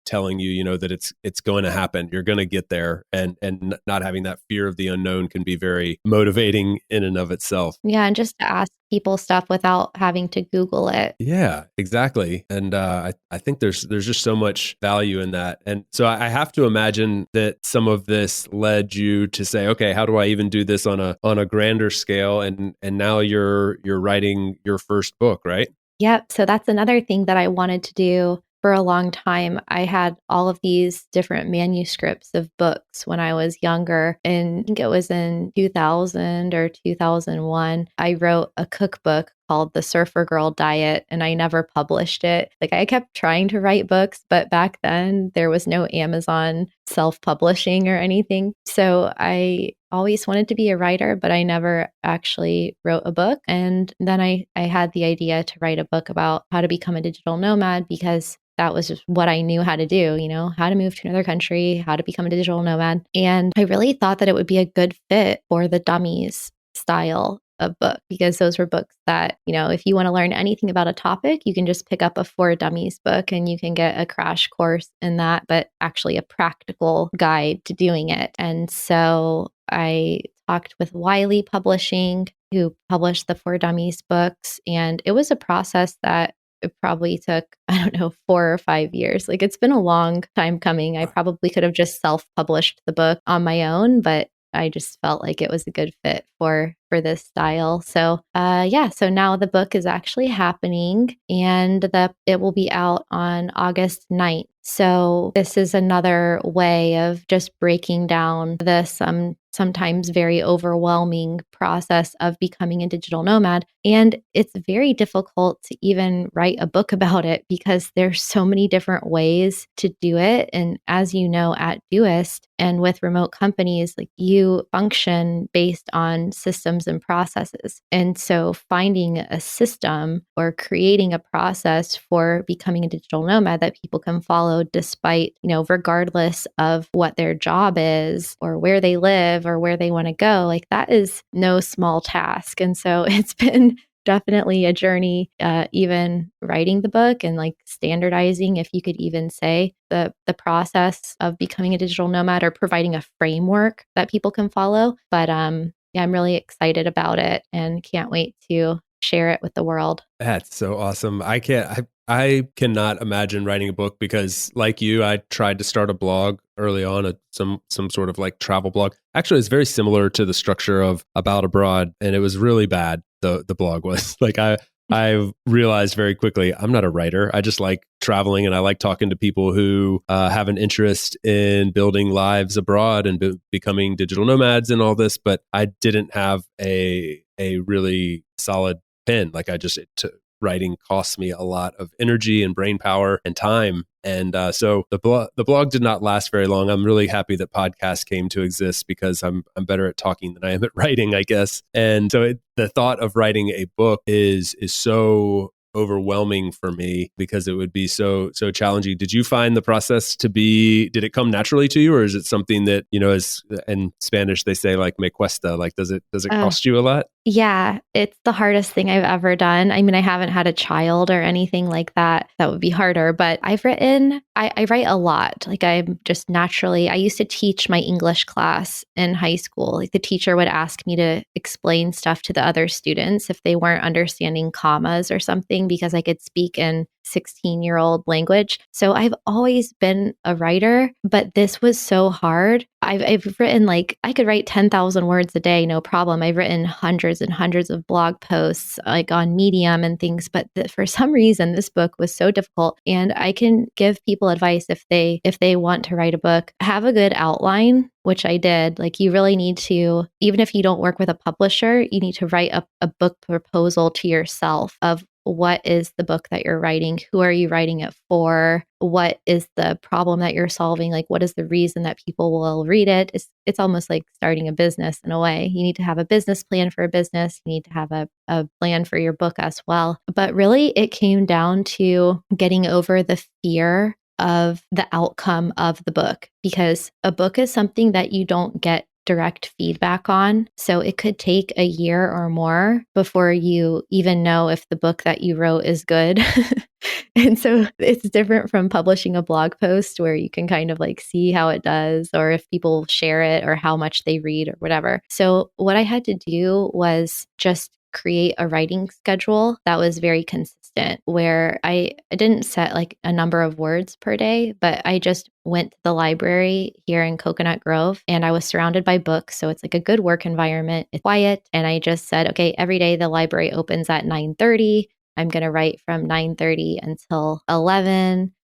telling you, that it's going to happen. You're going to get there, and not having that fear of the unknown can be very motivating in and of itself. Yeah, and just to ask people stuff without having to Google it. Yeah, exactly. And I think there's just so much value in that. And so I have to imagine that some of this led you to say, okay, how do I even do this on a grander scale? And now you're writing your first book, right? Yep. So that's another thing that I wanted to do for a long time. I had all of these different manuscripts of books when I was younger. And I think it was in 2000 or 2001, I wrote a cookbook called The Surfer Girl Diet, and I never published it. Like I kept trying to write books, but back then there was no Amazon self-publishing or anything. So I always wanted to be a writer, but I never actually wrote a book. And then I had the idea to write a book about how to become a digital nomad because that was just what I knew how to do, how to move to another country, how to become a digital nomad. And I really thought that it would be a good fit for the Dummies style of book because those were books that, if you want to learn anything about a topic, you can just pick up a For Dummies book and you can get a crash course in that, but actually a practical guide to doing it. And so I talked with Wiley Publishing, who published the For Dummies books. And it was a process that it probably took, 4 or 5 years. Like it's been a long time coming. I probably could have just self-published the book on my own, but I just felt like it was a good fit for this style. So so now the book is actually happening and it will be out on August 9th. So this is another way of just breaking down this sometimes very overwhelming process of becoming a digital nomad. And it's very difficult to even write a book about it because there's so many different ways to do it. And as you know, at Doist and with remote companies, like you function based on systems and processes. And so finding a system or creating a process for becoming a digital nomad that people can follow despite, regardless of what their job is or where they live or where they want to go, like that is no small task. And so it's been definitely a journey, even writing the book and like standardizing, if you could even say, the process of becoming a digital nomad or providing a framework that people can follow. But I'm really excited about it and can't wait to share it with the world. That's so awesome. I cannot imagine writing a book because, like you, I tried to start a blog early on, some sort of like travel blog. Actually, it's very similar to the structure of About Abroad, and it was really bad. The blog was like I realized very quickly I'm not a writer. I just like traveling and I like talking to people who have an interest in building lives abroad and becoming digital nomads and all this. But I didn't have a really solid pen. Like writing costs me a lot of energy and brain power and time. And so the blog did not last very long. I'm really happy that podcasts came to exist because I'm better at talking than I am at writing, I guess. And so the thought of writing a book is so overwhelming for me because it would be so challenging. Did you find the process did it come naturally to you, or is it something that, as in Spanish they say like me cuesta, like does it cost you a lot? Yeah, it's the hardest thing I've ever done. I mean, I haven't had a child or anything like that. That would be harder, but I write a lot. Like I'm just naturally, I used to teach my English class in high school. Like the teacher would ask me to explain stuff to the other students if they weren't understanding commas or something. writing because I could speak in 16-year-old language. So I've always been a writer, but this was so hard. I've written I could write 10,000 words a day, no problem. I've written hundreds and hundreds of blog posts on Medium and things, but for some reason this book was so difficult. And I can give people advice if they want to write a book, have a good outline, which I did. You really need to, even if you don't work with a publisher, you need to write a book proposal to yourself of what is the book that you're writing? Who are you writing it for? What is the problem that you're solving? What is the reason that people will read it? It's almost like starting a business in a way. You need to have a business plan for a business. You need to have a plan for your book as well. But really, it came down to getting over the fear of the outcome of the book, because a book is something that you don't get direct feedback on. So it could take a year or more before you even know if the book that you wrote is good. And so it's different from publishing a blog post where you can kind of see how it does, or if people share it, or how much they read, or whatever. So what I had to do was just create a writing schedule that was very consistent, where I didn't set a number of words per day, but I just went to the library here in Coconut Grove, and I was surrounded by books. So it's a good work environment. It's quiet. And I just said, okay, every day the library opens at 9:30. I'm going to write from 9:30 until 11.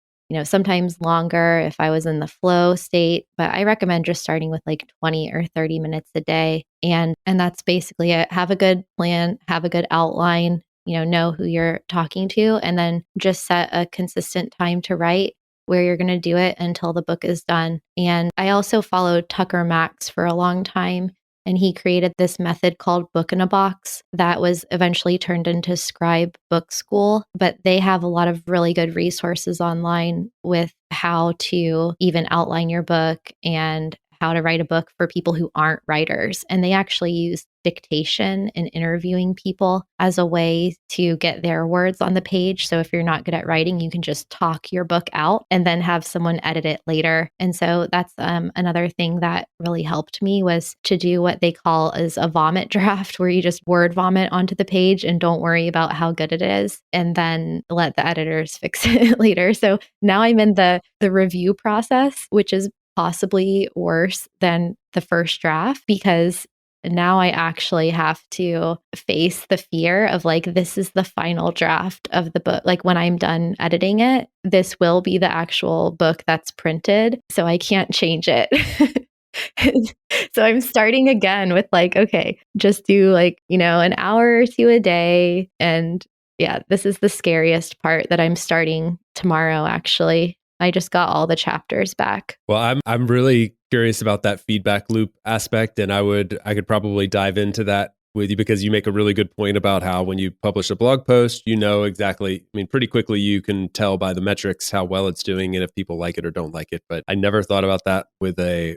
Sometimes longer if I was in the flow state, but I recommend just starting with 20 or 30 minutes a day. And that's basically it. Have a good plan, have a good outline, know who you're talking to, and then just set a consistent time to write where you're going to do it until the book is done. And I also followed Tucker Max for a long time. And he created this method called Book in a Box that was eventually turned into Scribe Book School. But they have a lot of really good resources online with how to even outline your book and how to write a book for people who aren't writers. And they actually use dictation and interviewing people as a way to get their words on the page. So if you're not good at writing, you can just talk your book out and then have someone edit it later. And so that's another thing that really helped me, was to do what they call as a vomit draft, where you just word vomit onto the page and don't worry about how good it is, and then let the editors fix it later. So now I'm in the review process, which is possibly worse than the first draft, because now I actually have to face the fear of this is the final draft of the book. When I'm done editing it, this will be the actual book that's printed. So I can't change it. So I'm starting again with okay, just do an hour or two a day. And yeah, this is the scariest part that I'm starting tomorrow, actually. I just got all the chapters back. Well, I'm really curious about that feedback loop aspect, and I could probably dive into that with you, because you make a really good point about how when you publish a blog post, exactly, pretty quickly you can tell by the metrics how well it's doing and if people like it or don't like it. But I never thought about that with a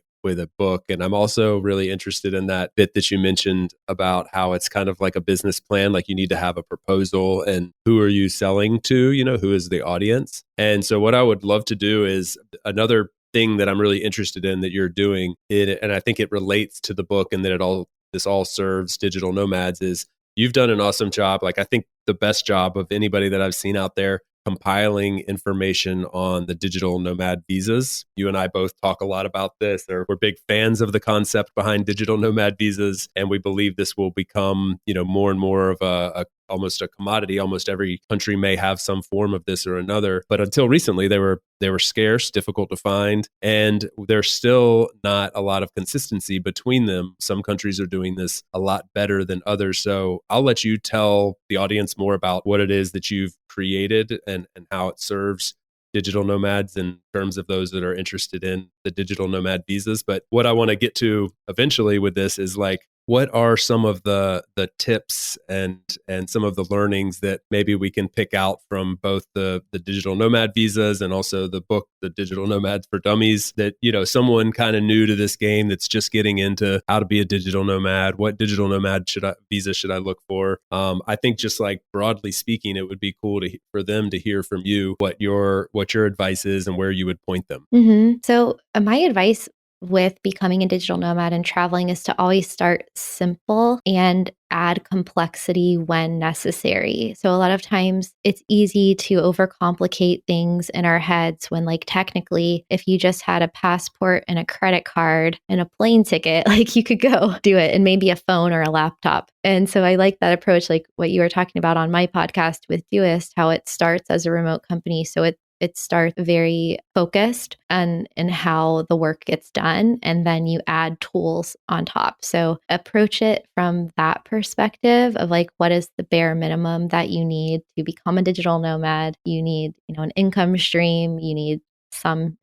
book. And I'm also really interested in that bit that you mentioned about how it's kind of like a business plan. You need to have a proposal, and who are you selling to? Who is the audience? And so what I would love to do is another thing that I'm really interested in that you're doing, and I think it relates to the book, and that this all serves digital nomads, is you've done an awesome job. I think the best job of anybody that I've seen out there compiling information on the digital nomad visas. You and I both talk a lot about this. We're big fans of the concept behind digital nomad visas, and we believe this will become, more and more of almost a commodity. Almost every country may have some form of this or another. But until recently, they were scarce, difficult to find, and there's still not a lot of consistency between them. Some countries are doing this a lot better than others. So I'll let you tell the audience more about what it is that you've created and how it serves digital nomads in terms of those that are interested in the digital nomad visas. But what I want to get to eventually with this is what are some of the tips and some of the learnings that maybe we can pick out from both the digital nomad visas and also the book, The Digital Nomads for Dummies, that, someone kind of new to this game that's just getting into how to be a digital nomad, what digital nomad visa should I look for? I think just broadly speaking, it would be cool for them to hear from you what your advice is and where you would point them. Mm-hmm. So my advice with becoming a digital nomad and traveling is to always start simple and add complexity when necessary. So a lot of times it's easy to overcomplicate things in our heads when, like, technically, if you just had a passport and a credit card and a plane ticket, like, you could go do it, and maybe a phone or a laptop. And so I like that approach, like what you were talking about on my podcast with Doist, how it starts as a remote company. So it starts very focused and in how the work gets done, and then you add tools on top. So approach it from that perspective of, like, what is the bare minimum that you need to become a digital nomad? You need, an income stream. You need some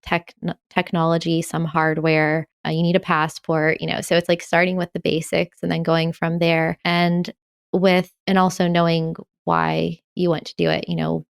technology, some hardware. You need a passport. So it's like starting with the basics and then going from there, and also knowing why you want to do it.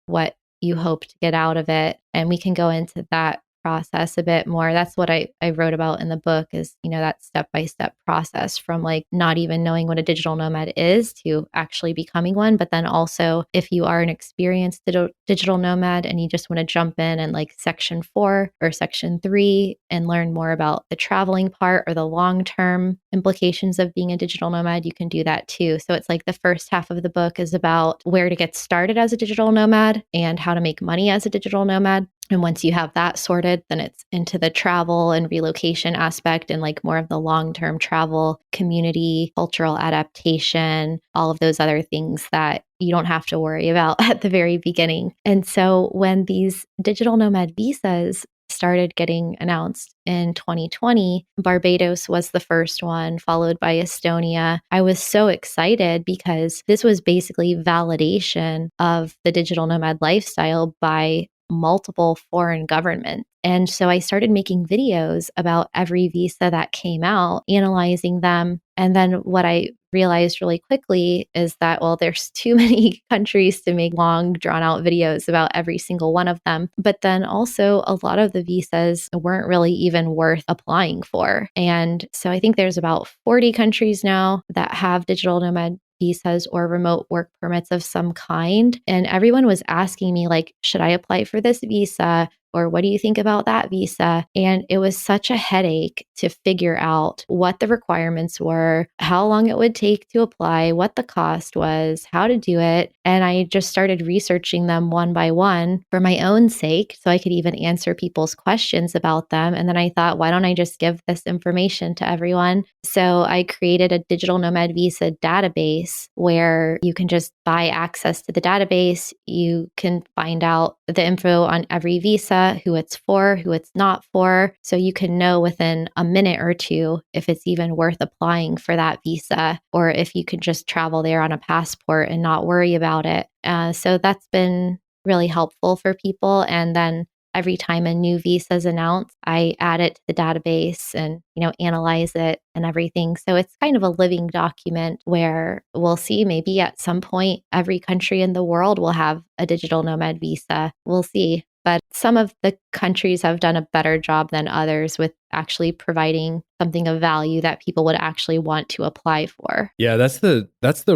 What you hope to get out of it. And we can go into that process a bit more. That's what I wrote about in the book is, that step-by-step process from, like, not even knowing what a digital nomad is to actually becoming one. But then also, if you are an experienced digital nomad and you just want to jump in and, like, section 4 or section 3 and learn more about the traveling part or the long-term implications of being a digital nomad, you can do that too. So it's like the first half of the book is about where to get started as a digital nomad and how to make money as a digital nomad. And once you have that sorted, then it's into the travel and relocation aspect and, like, more of the long-term travel, community, cultural adaptation, all of those other things that you don't have to worry about at the very beginning. And so when these digital nomad visas started getting announced in 2020, Barbados was the first one, followed by Estonia. I was so excited because this was basically validation of the digital nomad lifestyle by multiple foreign governments. And so I started making videos about every visa that came out, analyzing them. And then what I realized really quickly is that, well, there's too many countries to make long, drawn out videos about every single one of them. But then also a lot of the visas weren't really even worth applying for. And so I think there's about 40 countries now that have digital nomad visas or remote work permits of some kind. And everyone was asking me, like, should I apply for this visa? Or what do you think about that visa? And it was such a headache to figure out what the requirements were, how long it would take to apply, what the cost was, how to do it. And I just started researching them one by one for my own sake, so I could even answer people's questions about them. And then I thought, why don't I just give this information to everyone? So I created a digital nomad visa database where you can just buy access to the database. You can find out the info on every visa, who it's for, who it's not for. So you can know within a minute or two if it's even worth applying for that visa, or if you can just travel there on a passport and not worry about it. So that's been really helpful for people. And then every time a new visa is announced, I add it to the database and, analyze it and everything. So it's kind of a living document where we'll see maybe at some point, every country in the world will have a digital nomad visa. We'll see. But some of the countries have done a better job than others with actually providing something of value that people would actually want to apply for. Yeah, that's the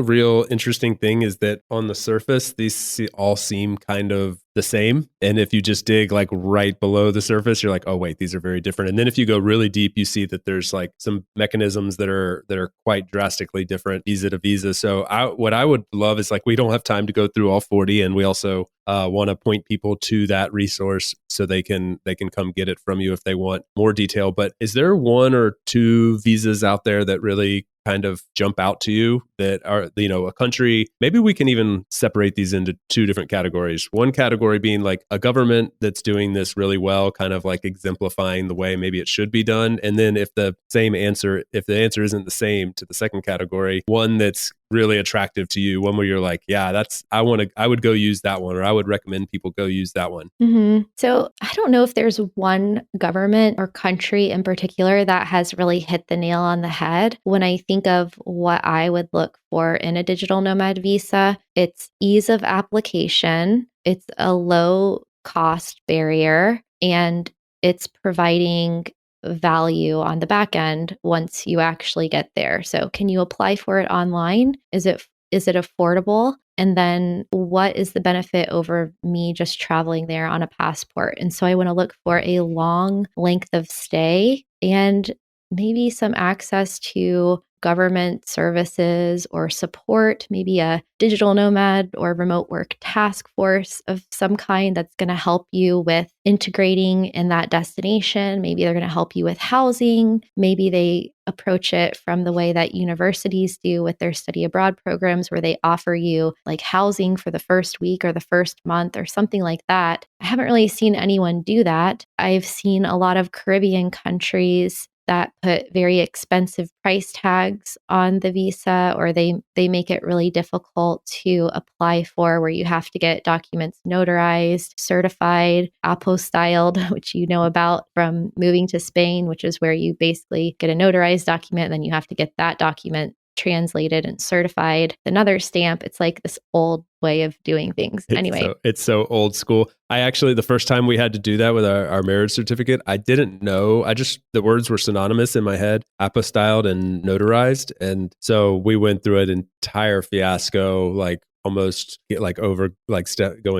real interesting thing, is that on the surface, these all seem kind of the same. And if you just dig, like, right below the surface, you're like, oh wait, these are very different. And then if you go really deep, you see that there's, like, some mechanisms that are quite drastically different visa to visa. So what I would love is, like, we don't have time to go through all 40, and we also want to point people to that resource so they can come get it from you if they want more detail. But is there one or two visas out there that really kind of jump out to you that are, a country? Maybe we can even separate these into two different categories. One category being, like, a government that's doing this really well, kind of like exemplifying the way maybe it should be done. And then if the answer isn't the same to the second category, one that's really attractive to you, one where you're like, yeah, I would go use that one, or I would recommend people go use that one. Mm-hmm. So I don't know if there's one government or country in particular that has really hit the nail on the head. When I think of what I would look for in a digital nomad visa, it's ease of application, it's a low cost barrier, and it's providing value on the back end once you actually get there. So can you apply for it online? Is it affordable? And then what is the benefit over me just traveling there on a passport? And so I want to look for a long length of stay and maybe some access to government services or support, maybe a digital nomad or remote work task force of some kind that's going to help you with integrating in that destination. Maybe they're going to help you with housing. Maybe they approach it from the way that universities do with their study abroad programs, where they offer you like housing for the first week or the first month or something like that. I haven't really seen anyone do that. I've seen a lot of Caribbean countries that put very expensive price tags on the visa, or they make it really difficult to apply for, where you have to get documents notarized, certified, apostilled, which you know about from moving to Spain, which is where you basically get a notarized document, and then you have to get that document translated and certified. Another stamp. It's like this old way of doing things. Anyway, it's so old school. I actually, the first time we had to do that with our marriage certificate, I didn't know. The words were synonymous in my head, apostilled and notarized. And so we went through an entire fiasco, like almost going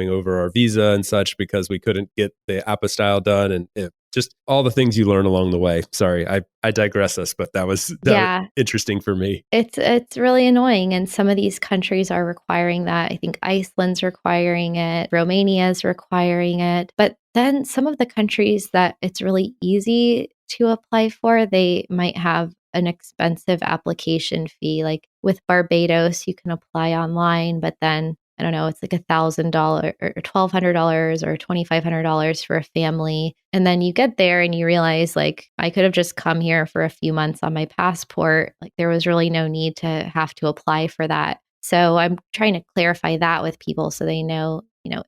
over our visa and such, because we couldn't get the apostille done, and just all the things you learn along the way. Sorry, I digress us, but that was interesting for me. It's really annoying, and some of these countries are requiring that. I think Iceland's requiring it, Romania's requiring it, but then some of the countries that it's really easy to apply for, they might have an expensive application fee. Like with Barbados, you can apply online, but then I don't know, it's like $1,000 or $1,200 or $2,500 for a family. And then you get there and you realize, like, I could have just come here for a few months on my passport. Like, there was really no need to have to apply for that. So I'm trying to clarify that with people so they know,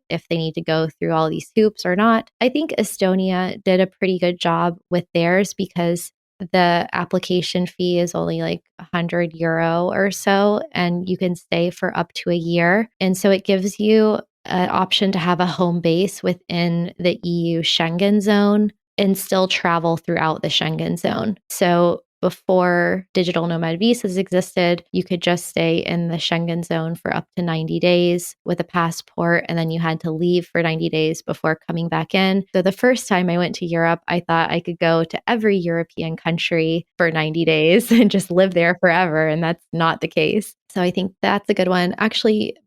if they need to go through all these hoops or not. I think Estonia did a pretty good job with theirs, because the application fee is only like €100 or so, and you can stay for up to a year. And so it gives you an option to have a home base within the EU Schengen zone and still travel throughout the Schengen zone. So before digital nomad visas existed, you could just stay in the Schengen zone for up to 90 days with a passport, and then you had to leave for 90 days before coming back in. So the first time I went to Europe, I thought I could go to every European country for 90 days and just live there forever, and that's not the case. So I think that's a good one. Actually,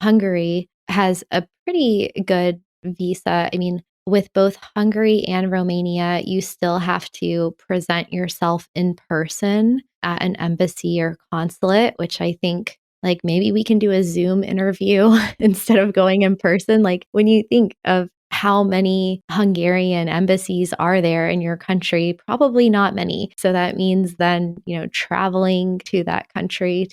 Hungary has a pretty good visa. I mean, with both Hungary and Romania, you still have to present yourself in person at an embassy or consulate, which I think, like, maybe we can do a Zoom interview instead of going in person. Like, when you think of how many Hungarian embassies are there in your country, probably not many. So that means then, traveling to that country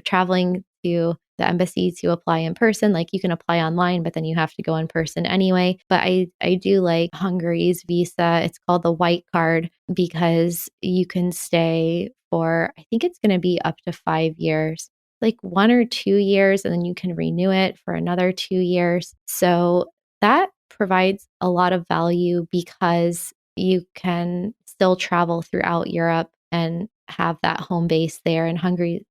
traveling to the embassy to apply in person. Like, you can apply online, but then you have to go in person anyway. But I do like Hungary's visa. It's called the white card, because you can stay for, I think it's going to be up to 5 years, like 1 or 2 years, and then you can renew it for another 2 years. So that provides a lot of value, because you can still travel throughout Europe and have that home base there. And Hungary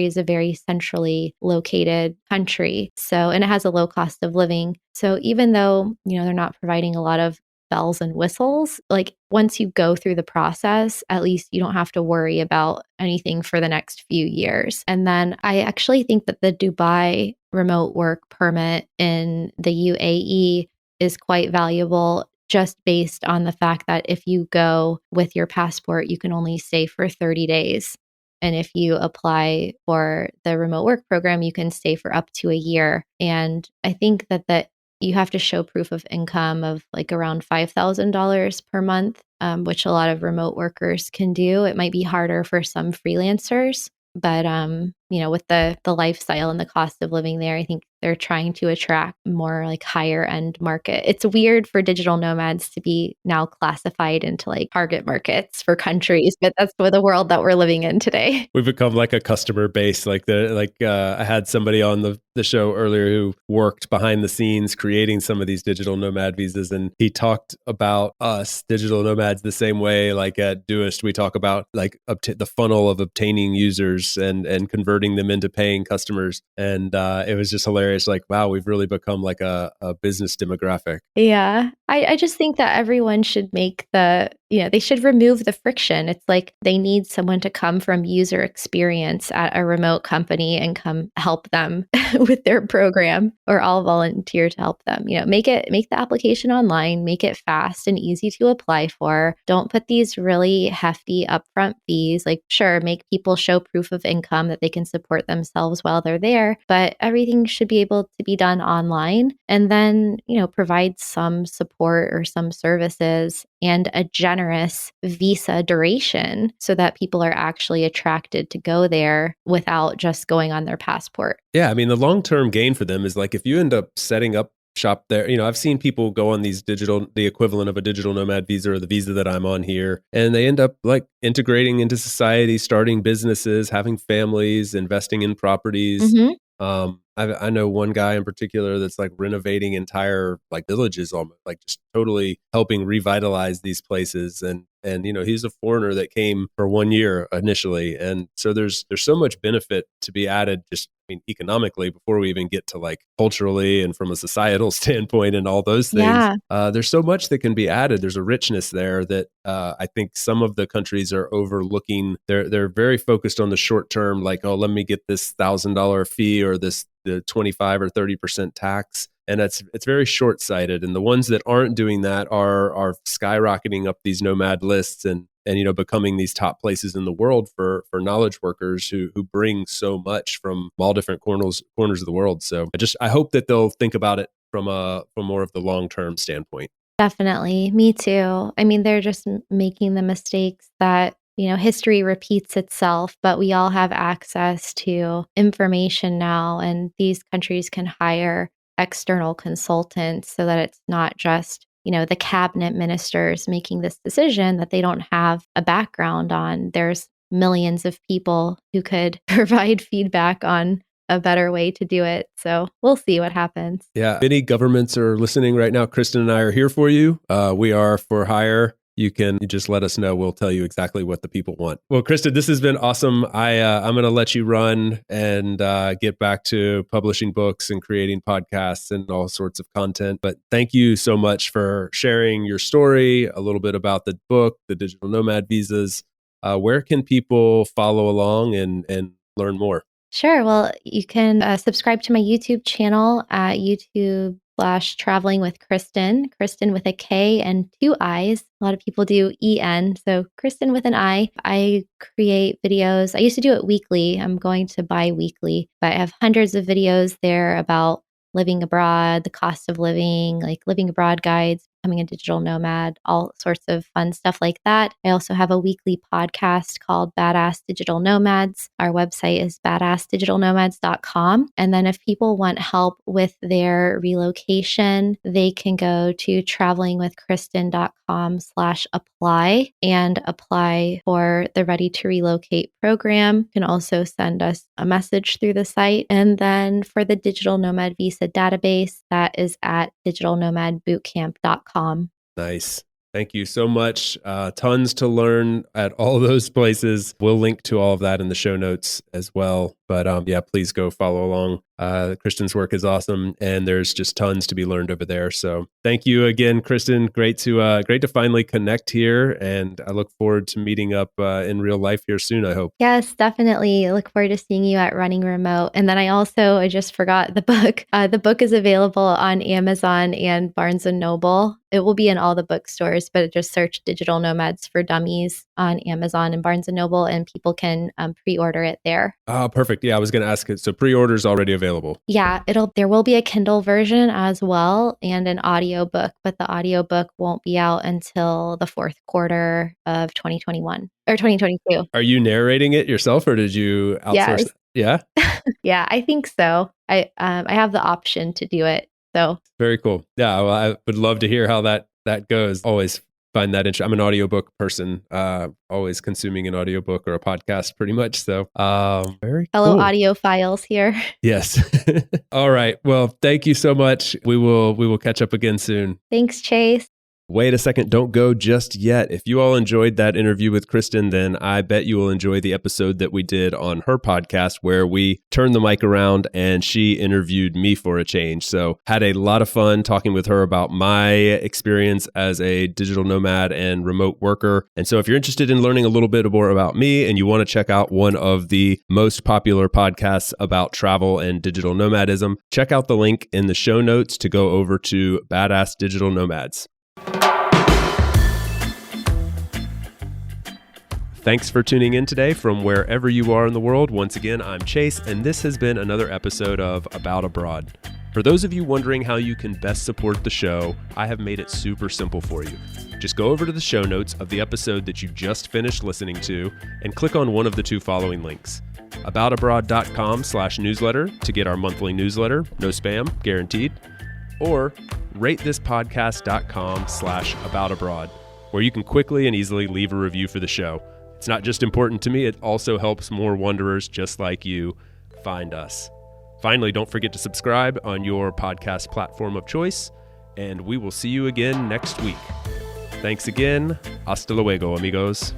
is a very centrally located country. So, and it has a low cost of living. So even though, they're not providing a lot of bells and whistles, like, once you go through the process, at least you don't have to worry about anything for the next few years. And then I actually think that the Dubai remote work permit in the UAE is quite valuable, just based on the fact that if you go with your passport, you can only stay for 30 days. And if you apply for the remote work program, you can stay for up to a year. And I think that you have to show proof of income of like around $5,000 per month, which a lot of remote workers can do. It might be harder for some freelancers, but with the lifestyle and the cost of living there, I think they're trying to attract more like higher end market. It's weird for digital nomads to be now classified into like target markets for countries, but that's the world that we're living in today. We've become like a customer base. I had somebody on the show earlier who worked behind the scenes creating some of these digital nomad visas, and he talked about us digital nomads the same way. Like at Doist, we talk about like the funnel of obtaining users and converting them into paying customers, and it was just hilarious. Like, wow, we've really become like a business demographic. Yeah. I just think that everyone should make the they should remove the friction. It's like they need someone to come from user experience at a remote company and come help them with their program, or I'll volunteer to help them. Make the application online, make it fast and easy to apply for. Don't put these really hefty upfront fees. Like, sure, make people show proof of income that they can support themselves while they're there, but everything should be able to be done online. And then, provide some support or some services and a generous visa duration so that people are actually attracted to go there without just going on their passport. Yeah, I mean, the long-term gain for them is like if you end up setting up shop there, I've seen people go on these the equivalent of a digital nomad visa or the visa that I'm on here, and they end up like integrating into society, starting businesses, having families, investing in properties. Mm-hmm. I know one guy in particular that's like renovating entire like villages, almost like just totally helping revitalize these places. And he's a foreigner that came for 1 year initially, and so there's so much benefit to be added. Just economically, before we even get to like culturally and from a societal standpoint and all those things. Yeah. There's so much that can be added. There's a richness there that I think some of the countries are overlooking. They're very focused on the short term, like, oh, let me get this $1,000 fee or the 25 or 30% tax. And it's very short-sighted. And the ones that aren't doing that are skyrocketing up these nomad lists and becoming these top places in the world for knowledge workers who bring so much from all different corners of the world. So I hope that they'll think about it from more of the long-term standpoint. Definitely. Me too. I mean, they're just making the mistakes that history repeats itself, but we all have access to information now, and these countries can hire external consultants so that it's not just, the cabinet ministers making this decision that they don't have a background on. There's millions of people who could provide feedback on a better way to do it. So we'll see what happens. Yeah. If any governments are listening right now, Kristin and I are here for you. We are for hire. You just let us know. We'll tell you exactly what the people want. Well, Kristin, this has been awesome. I'm going to let you run and get back to publishing books and creating podcasts and all sorts of content. But thank you so much for sharing your story, a little bit about the book, the digital nomad visas. Where can people follow along and learn more? Sure. Well, you can subscribe to my YouTube channel at YouTube/Traveling with Kristin, Kristin with a K and 2 I's. A lot of people do EN. So Kristin with an I. I create videos. I used to do it weekly. I'm going to bi-weekly, but I have hundreds of videos there about living abroad, the cost of living, like living abroad guides, becoming a digital nomad, all sorts of fun stuff like that. I also have a weekly podcast called Badass Digital Nomads. Our website is badassdigitalnomads.com. And then if people want help with their relocation, they can go to travelingwithkristin.com/apply and apply for the Ready to Relocate program. You can also send us a message through the site. And then for the Digital Nomad Visa database, that is at digitalnomadbootcamp.com. Nice. Thank you so much. Tons to learn at all those places. We'll link to all of that in the show notes as well. But yeah, please go follow along. Kristin's work is awesome, and there's just tons to be learned over there. So thank you again, Kristin. Great to finally connect here, and I look forward to meeting up in real life here soon, I hope. Yes, definitely. I look forward to seeing you at Running Remote. And then I just forgot the book. The book is available on Amazon and Barnes & Noble. It will be in all the bookstores, but just search Digital Nomads for Dummies on Amazon and Barnes & Noble, and people can pre-order it there. Oh, perfect. Yeah, I was going to ask it. So pre-order is already available. Yeah, there will be a Kindle version as well and an audiobook, but the audiobook won't be out until the fourth quarter of 2021 or 2022. Are you narrating it yourself, or did you outsource it? Yeah. Yeah, I think so. I have the option to do it. So very cool. Yeah, well, I would love to hear how that goes. Always find that interesting. I'm an audiobook person, always consuming an audiobook or a podcast pretty much. So very fellow cool. Audiophiles here. Yes. All right. Well, thank you so much. We will catch up again soon. Thanks, Chase. Wait a second, don't go just yet. If you all enjoyed that interview with Kristin, then I bet you will enjoy the episode that we did on her podcast where we turned the mic around and she interviewed me for a change. So had a lot of fun talking with her about my experience as a digital nomad and remote worker. And so if you're interested in learning a little bit more about me and you want to check out one of the most popular podcasts about travel and digital nomadism, check out the link in the show notes to go over to Badass Digital Nomads. Thanks for tuning in today from wherever you are in the world. Once again, I'm Chase, and this has been another episode of About Abroad. For those of you wondering how you can best support the show, I have made it super simple for you. Just go over to the show notes of the episode that you just finished listening to and click on one of the two following links. aboutabroad.com/newsletter to get our monthly newsletter, no spam, guaranteed, or ratethispodcast.com/aboutabroad, where you can quickly and easily leave a review for the show. It's not just important to me, it also helps more wanderers just like you find us. Finally, don't forget to subscribe on your podcast platform of choice, and we will see you again next week. Thanks again. Hasta luego, amigos.